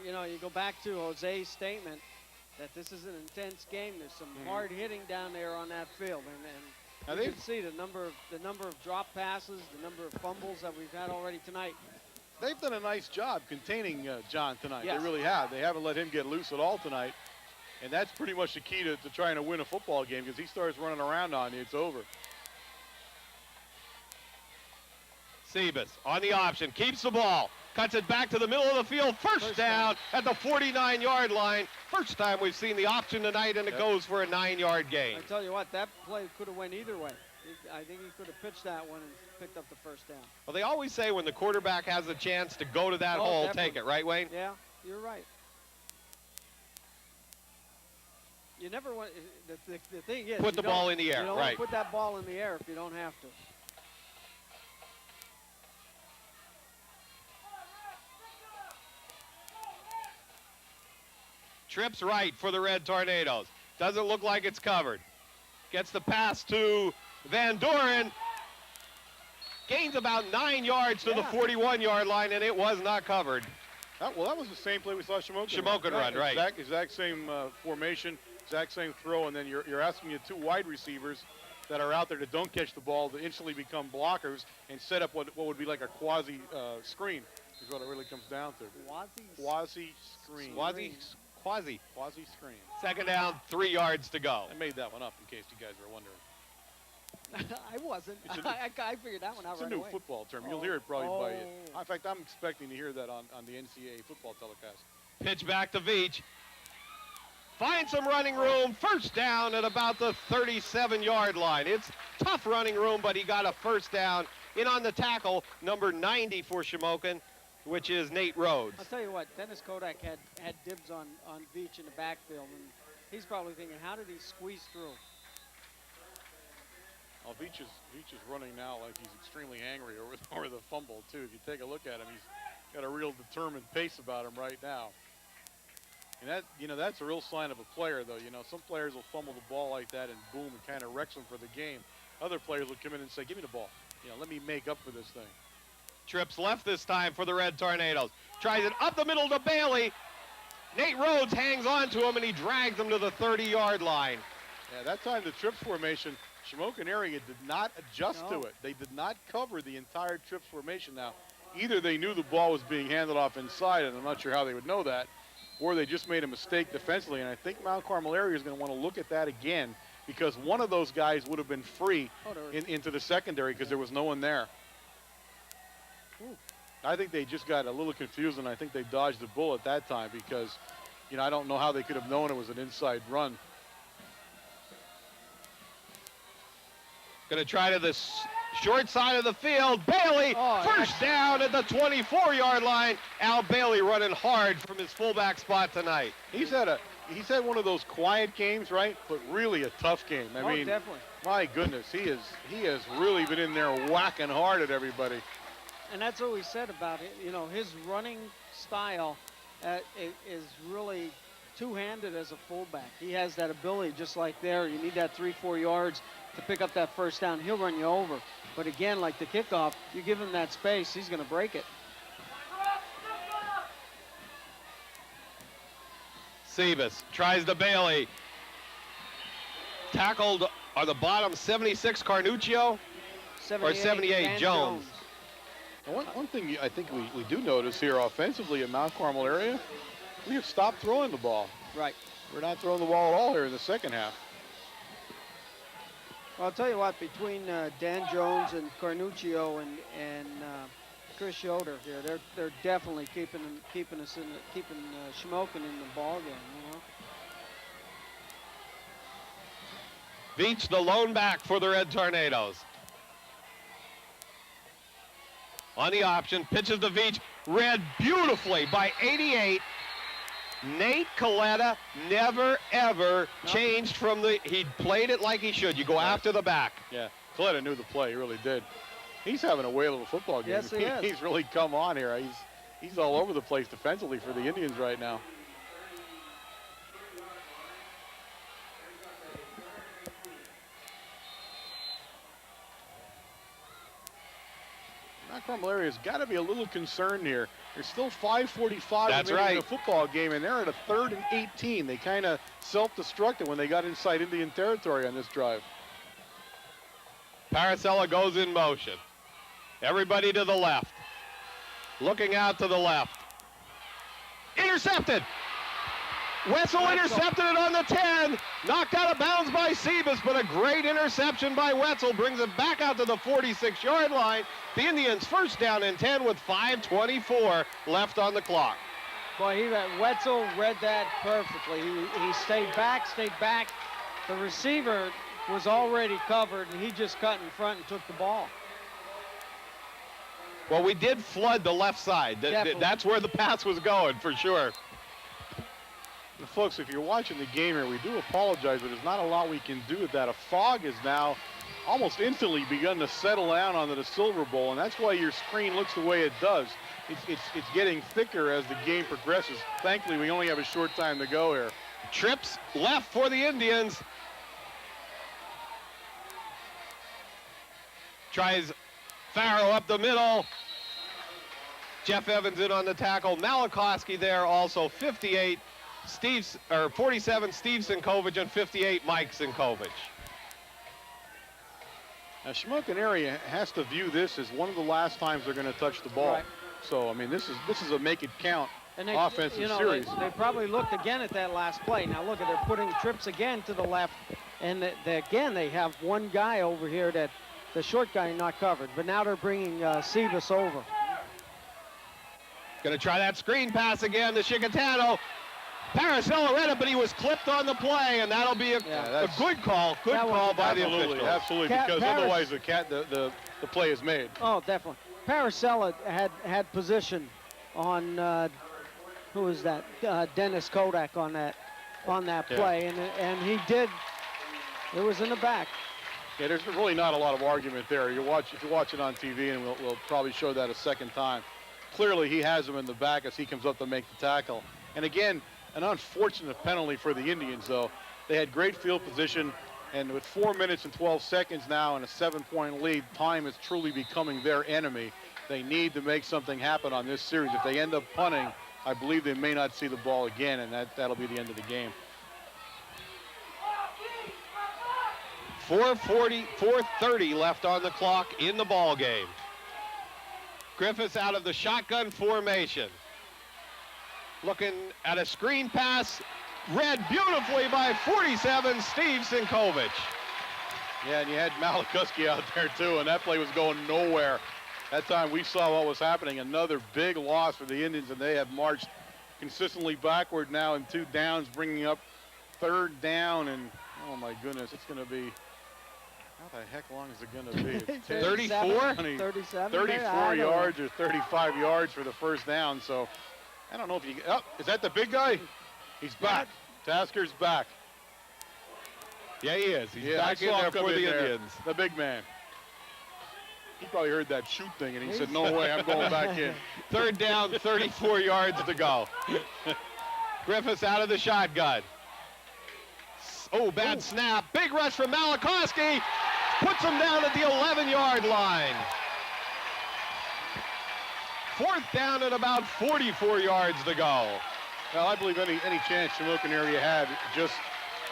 You know, you go back to Jose's statement that this is an intense game. There's some hard hitting down there on that field, and you can see the number of drop passes, the number of fumbles that we've had already tonight. They've done a nice job containing John tonight. Yes. They really have. They haven't let him get loose at all tonight. And that's pretty much the key to trying to win a football game, because he starts running around on you, it's over. Sebas on the option, keeps the ball, cuts it back to the middle of the field, first down at the 49-yard line. First time we've seen the option tonight, and it goes for a 9-yard gain. I tell you what, that play could have went either way. I think he could have pitched that one and picked up the first down. Well, they always say when the quarterback has a chance to go to that hole, definitely. take it, right, Wayne? Yeah, you're right. You never want, the thing is, put the ball in the air, you don't right. put that ball in the air if you don't have to. Trips right for the Red Tornadoes. Doesn't look like it's covered. Gets the pass to Van Doren. Gains about 9 yards to the 41-yard line, and it was not covered. Well, that was the same play we saw Shamokin run, right. Exact same formation, exact same throw, and then you're asking your 2 wide receivers that are out there that don't catch the ball to instantly become blockers and set up what would be like a quasi screen is what it really comes down to. Quasi screen. Quasi screen. Second down, 3 yards to go. I made that one up in case you guys were wondering. I wasn't. I figured that one out right away. It's a new football term. You'll hear it probably in fact, I'm expecting to hear that on the MCA football telecast. Pitch back to Veach. Finds some running room. First down at about the 37-yard line. It's tough running room, but he got a first down. In on the tackle, number 90 for Shamokin, which is Nate Rhodes. I'll tell you what, Dennis Kodak had dibs on Veach in the backfield, and he's probably thinking, how did he squeeze through? Well, Veach is running now like he's extremely angry over the fumble, too. If you take a look at him, he's got a real determined pace about him right now. And that's a real sign of a player, though. You know, some players will fumble the ball like that and boom, it kind of wrecks them for the game. Other players will come in and say, give me the ball. You know, let me make up for this thing. Trips left this time for the Red Tornadoes. Tries it up the middle to Bailey. Nate Rhodes hangs on to him, and he drags him to the 30-yard line. Yeah, that time the trips formation, Shamokin area did not adjust to it. They did not cover the entire trips formation. Now, either they knew the ball was being handed off inside, and I'm not sure how they would know that, or they just made a mistake defensively. And I think Mount Carmel area is going to want to look at that again, because one of those guys would have been free into the secondary because there was no one there. Ooh. I think they just got a little confused, and I think they dodged the bullet that time because, you know, I don't know how they could have known it was an inside run. Going to try to the short side of the field. Bailey, first down at the 24-yard line. Al Bailey running hard from his fullback spot tonight. He's had one of those quiet games, right? But really a tough game. I mean, definitely. My goodness, he has really been in there whacking hard at everybody. And that's what we said about it. You know, his running style is really two-handed as a fullback. He has that ability, just like there. You need that 3-4 yards to pick up that first down. He'll run you over. But again, like the kickoff, you give him that space, he's going to break it. Sebas tries to Bailey. Tackled on the bottom, 76 Carnuccio, or 78 Jones. One thing I think we do notice here offensively in Mount Carmel area, we have stopped throwing the ball. Right. We're not throwing the ball at all here in the second half. Well, I'll tell you what, between Dan Jones and Carnuccio and Chris Yoder here, they're definitely keeping Shamokin in the ball game, you know. Veach, the lone back for the Red Tornadoes. On the option, pitches to Veach, read beautifully by 88. Nate Coletta never, ever changed from he played it like he should. You go after the back. Yeah, Coletta knew the play, he really did. He's having a whale of a football game. Yes, he is. He's really come on here. He's all over the place defensively for the Indians right now. Mount Carmel area's got to be a little concerned here. There's still 5:45 remaining in the football game, and they're at a 3rd and 18. They kind of self-destructed when they got inside Indian territory on this drive. Paracella goes in motion. Everybody to the left. Looking out to the left. Intercepted. Wetzel intercepted it on the 10. Knocked out of bounds by Sebas, but a great interception by Wetzel brings it back out to the 46-yard line. The Indians first down and 10 with 5:24 left on the clock. Boy, Wetzel read that perfectly. He stayed back. The receiver was already covered, and he just cut in front and took the ball. Well, we did flood the left side. That's where the pass was going, for sure. And folks, if you're watching the game here, we do apologize, but there's not a lot we can do with that. A fog has now almost instantly begun to settle down onto the Silver Bowl, and that's why your screen looks the way it does. It's getting thicker as the game progresses. Thankfully, we only have a short time to go here. Trips left for the Indians. Tries Farrow up the middle. Jeff Evans in on the tackle. Malachowski there also. 58, 47, Steve Sinkovich, and 58, Mike Sinkovich. Now, Shamokin area has to view this as one of the last times they're going to touch the ball. Right. So, I mean, this is a make-it-count offensive you know, series. They probably looked again at that last play. Now, look, they're putting Trips again to the left, and again, they have one guy over here that the short guy not covered, but now they're bringing Sebas over. Going to try that screen pass again to Chicatano. Paracella read it, but he was clipped on the play, and that'll be a good call. Good call by the officials. Absolutely, because otherwise the play is made. Oh, definitely. Paracella had position on who is that? Dennis Kodak on that play, and he did. It was in the back. Yeah, there's really not a lot of argument there. If you watch it on TV, and we'll probably show that a second time. Clearly, he has him in the back as he comes up to make the tackle. And again, an unfortunate penalty for the Indians, though. They had great field position, and with 4 minutes and 12 seconds now and a 7-point lead, time is truly becoming their enemy. They need to make something happen on this series. If they end up punting, I believe they may not see the ball again, and that'll be the end of the game. 4:30 left on the clock in the ball game. Griffiths out of the shotgun formation. Looking at a screen pass, read beautifully by 47, Steve Sinkovich. Yeah, and you had Malikuski out there too, and that play was going nowhere. That time we saw what was happening. Another big loss for the Indians, and they have marched consistently backward now in 2 downs, bringing up 3rd down, and oh my goodness, it's going to be, how the heck long is it going to be? 34? 37. 34 yards or 35 yards for the 1st down, so I don't know if you, oh, is that the big guy? He's back. Tasker's back. Yeah, he is. He's Yeah, back in there for the Indians. The big man. He probably heard that shoot thing, and he said, no way, I'm going back in. 3rd down, 34 yards to go. Griffiths out of the shotgun. Oh, bad snap. Big rush from Malikoski. Puts him down at the 11-yard line. 4th down at about 44 yards to go. Well, I believe any chance Shamokin area had just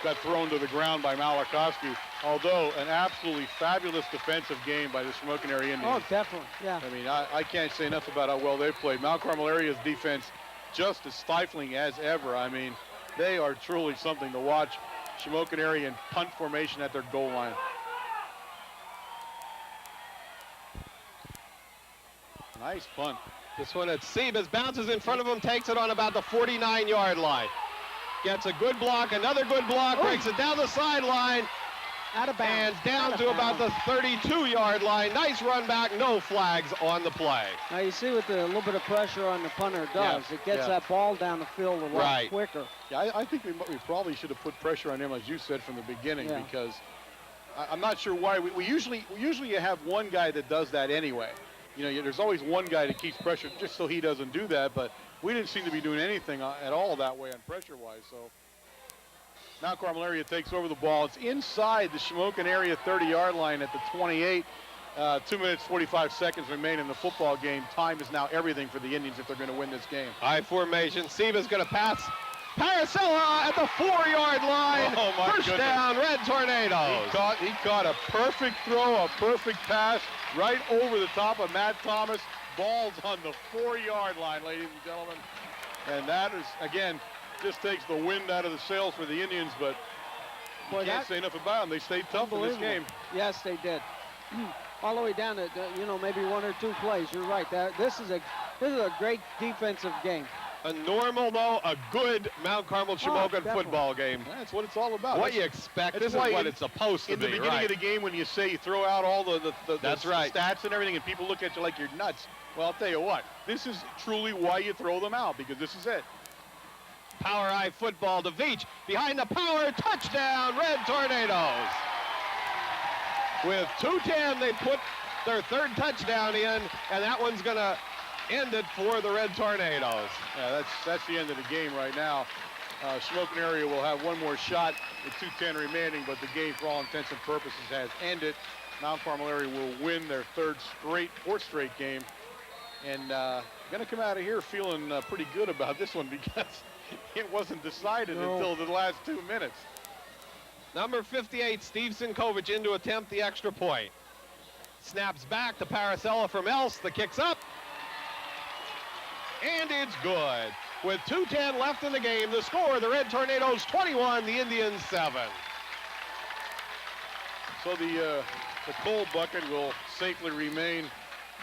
got thrown to the ground by Malikoski, although an absolutely fabulous defensive game by the Shamokin area Indians. Oh, definitely, yeah. I mean, I can't say enough about how well they played. Mount Carmel area's defense just as stifling as ever. I mean, they are truly something to watch. Shamokin area in punt formation at their goal line. Nice punt. This one at Sebas, bounces in front of him, takes it on about the 49-yard line. Gets a good block, another good block, breaks it down the sideline, Out of bounds. and down to about the 32-yard line. Nice run back, no flags on the play. Now you see what the little bit of pressure on the punter does. It gets that ball down the field a lot quicker. Yeah, I think we probably should have put pressure on him, as you said from the beginning, because I'm not sure why. We usually have one guy that does that anyway. You know, there's always one guy that keeps pressure just so he doesn't do that, but we didn't seem to be doing anything at all that way on pressure-wise. So now Carmel area takes over the ball. It's inside the Shamokin area 30-yard line at the 28. 2 minutes, 45 seconds remain in the football game. Time is now everything for the Indians if they're going to win this game. High formation. Seba's going to pass. Paracella at the 4-yard line. Oh, my First goodness. down, Red Tornadoes. He caught a perfect throw, a perfect pass right over the top of Matt Thomas. Ball's on the 4-yard line, ladies and gentlemen. And that is, again, just takes the wind out of the sails for the Indians, but you can't say enough about them. They stayed tough in this game. Yes, they did. All the way down to, maybe 1 or 2 plays. You're right. This is a great defensive game. A normal, though, a good Mount Carmel Shamokin football game. That's what it's all about. What you expect. This is what it's supposed to be. In the beginning of the game, when you say you throw out all the That's right. stats and everything, and people look at you like you're nuts. Well, I'll tell you what. This is truly why you throw them out, because this is it. Power eye football to Veach. Behind the power, touchdown, Red Tornadoes. With 2:10, they put their 3rd touchdown in, and that one's going to end it for the Red Tornadoes. Yeah, that's the end of the game right now. Shamokin area will have one more shot with 2:10 remaining, but the game, for all intents and purposes, has ended. Mount Carmel area will win their 4th straight game, and going to come out of here feeling pretty good about this one, because it wasn't decided until the last 2 minutes. Number 58, Steve Sinkovich, in to attempt the extra point. Snaps back to Paracella from Else. The kick's up. And it's good. With 2:10 left in the game, the score, the Red Tornadoes 21, the Indians 7. So the coal bucket will safely remain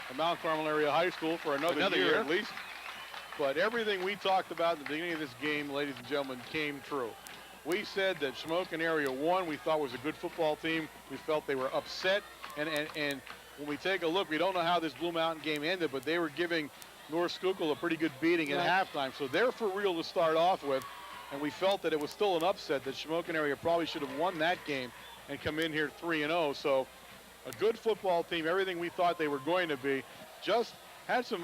at Mount Carmel Area High School for another year at least. But everything we talked about at the beginning of this game, ladies and gentlemen, came true. We said that Shamokin area 1 we thought was a good football team. We felt they were upset. And when we take a look, we don't know how this Blue Mountain game ended, but they were giving North Schuylkill a pretty good beating at halftime. So they're for real to start off with. And we felt that it was still an upset, that Shamokin area probably should have won that game and come in here 3-0. So a good football team, everything we thought they were going to be. Just had some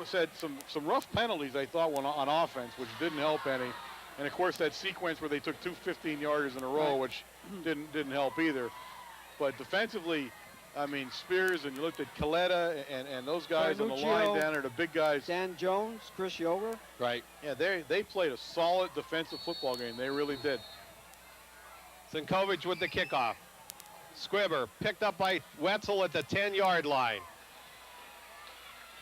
rough penalties, I thought, on offense, which didn't help any. And of course that sequence where they took 2 15-yarders in a row, which didn't help either. But defensively, I mean, Spears, and you looked at Coletta and those guys on the Carluccio, line down there, the big guys. Dan Jones, Chris Yoder. Right. Yeah, they played a solid defensive football game. They really did. Sinkovic with the kickoff. Squibber picked up by Wetzel at the 10-yard line.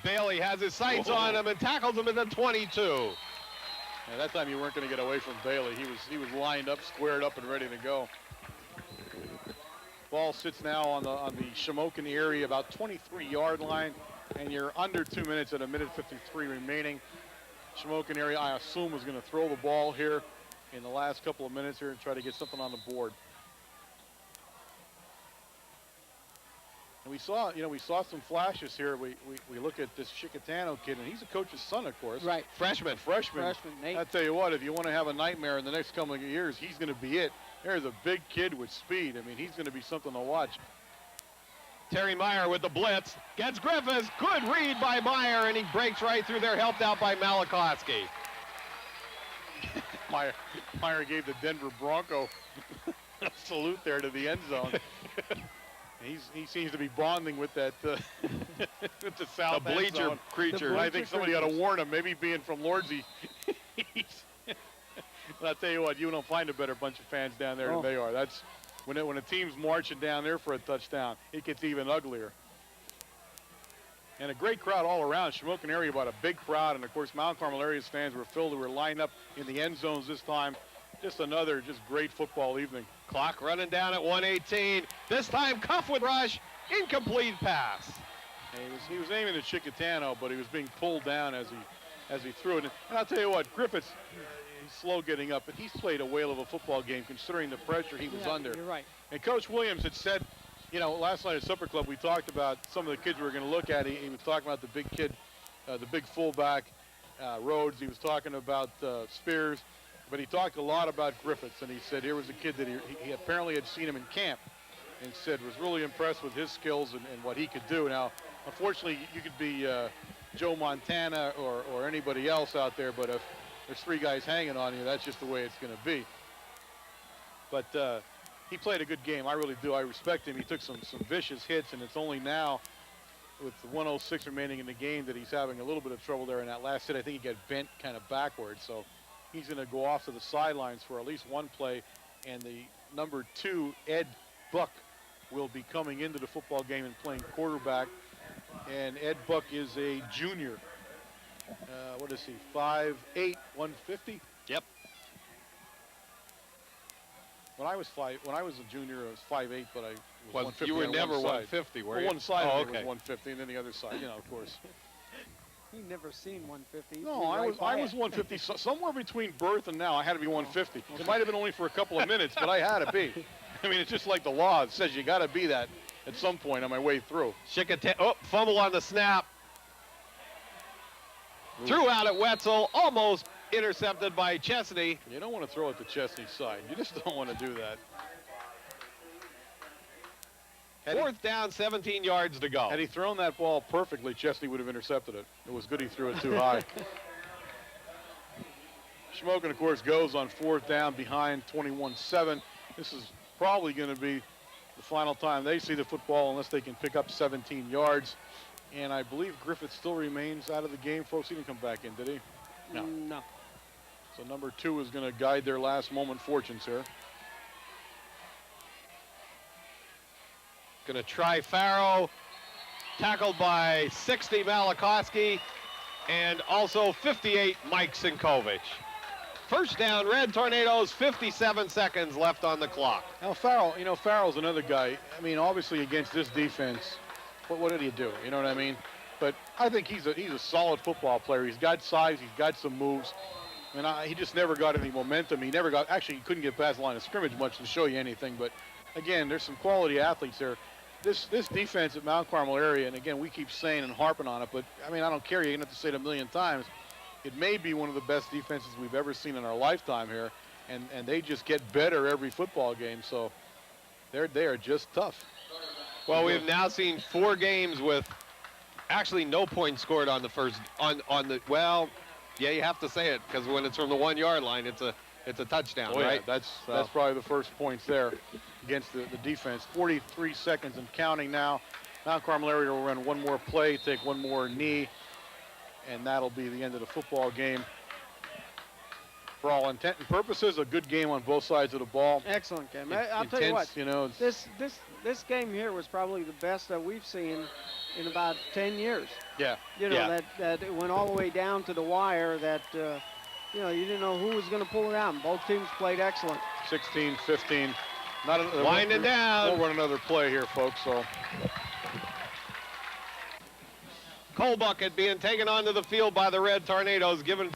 Bailey has his sights on him and tackles him at the 22. Yeah, that time you weren't going to get away from Bailey. He was lined up, squared up, and ready to go. Ball sits now on the Shamokin area, about 23-yard line, and you're under 2 minutes at 1:53 remaining. Shamokin area, I assume, is going to throw the ball here in the last couple of minutes here and try to get something on the board. And we saw some flashes here. We look at this Chicatano kid, and he's a coach's son, of course. Right. Freshman. Nate. I tell you what, if you want to have a nightmare in the next couple of years, he's going to be it. There's a big kid with speed. I mean, he's going to be something to watch. Terry Meyer with the blitz. Gets Griffiths. Good read by Meyer, and he breaks right through there, helped out by Malakowski. Meyer gave the Denver Bronco a salute there to the end zone. He seems to be bonding with that with the south The end bleacher zone. creature. I think somebody ought to warn him. Maybe being from Lordsley. But I'll tell you what, you don't find a better bunch of fans down there than they are. That's when a team's marching down there for a touchdown, it gets even uglier. And a great crowd all around. Shamokin area about a big crowd, and of course Mount Carmel area's fans were filled. They were lined up in the end zones this time. Just another great football evening. Clock running down at 1:18. This time Cuff with rush, incomplete pass. He was aiming at Chicatano, but he was being pulled down as he threw it. And I'll tell you what, Griffiths, he's slow getting up, but he's played a whale of a football game considering the pressure he was under. You're right. And Coach Williams had said, last night at Supper Club we talked about some of the kids we were going to look at. He was talking about the big kid, the big fullback, Rhodes. He was talking about Spears. But he talked a lot about Griffiths, and he said here was a kid that he apparently had seen him in camp and said was really impressed with his skills and what he could do. Now, unfortunately, you could be Joe Montana or anybody else out there, but if there's three guys hanging on you, that's just the way it's going to be. But he played a good game. I really do. I respect him. He took some vicious hits, and it's only now with the 1:06 remaining in the game that he's having a little bit of trouble there in that last hit. I think he got bent kind of backwards, so he's going to go off to the sidelines for at least one play, and the number 2, Ed Buck, will be coming into the football game and playing quarterback. And Ed Buck is a junior. What is he, 5'8", 150? Yep. When I was a junior, I was 5'8", but I was 150. You were on never one side. 150, were Well, you? one side oh, of me okay. was 150, and then the other side, of course. He never seen 150. No, I was 150. Somewhere between birth and now, I had to be 150. It might have been only for a couple of minutes, but I had to be. I mean, it's just like the law. It says you got to be that at some point on my way through. Fumble on the snap. Threw out at Wetzel, almost intercepted by Chesney. You don't want to throw it to Chesney's side. You just don't want to do that. 4th down, 17 yards to go. Had he thrown that ball perfectly, Chesney would have intercepted it. It was good he threw it too high. Shamokin, of course, goes on 4th down behind 21-7. This is probably going to be the final time they see the football unless they can pick up 17 yards. And I believe Griffith still remains out of the game, folks. He didn't come back in, did he? No. So number 2 is going to guide their last moment fortunes here. Going to try Farrow. Tackled by 60 Malakowski and also 58 Mike Sinkovic. 1st down, Red Tornadoes, 57 seconds left on the clock. Now Farrell's another guy. I mean, obviously against this defense, what did he do? You know what I mean? But I think he's a solid football player. He's got size, he's got some moves. And he just never got any momentum. He couldn't get past the line of scrimmage much to show you anything. But again, there's some quality athletes there. This defense at Mount Carmel area, and again, we keep saying and harping on it, but I mean, I don't care. You're going to have to say it a million times. It may be one of the best defenses we've ever seen in our lifetime here, and they just get better every football game. So they are just tough. Well, we've now seen 4 games with actually no points scored on the first, well, yeah, you have to say it because when it's from the 1 yard line, it's a it's a touchdown, Oh, yeah, right? that's probably the first points there against the defense. 43 seconds and counting now. Mount Carmel area will run one more play, take one more knee, and that'll be the end of the football game. For all intent and purposes, a good game on both sides of the ball. Excellent game. Intense, I'll tell you what, you know, this game here was probably the best that we've seen in about 10 years. yeah. You know, Yeah. that it went all the way down to the wire, that, you know, you didn't know who was going to pull it out. And both teams played excellent. 16-15. Winding down. We'll run another play here, folks. So Coal Bucket being taken onto the field by the Red Tornadoes, given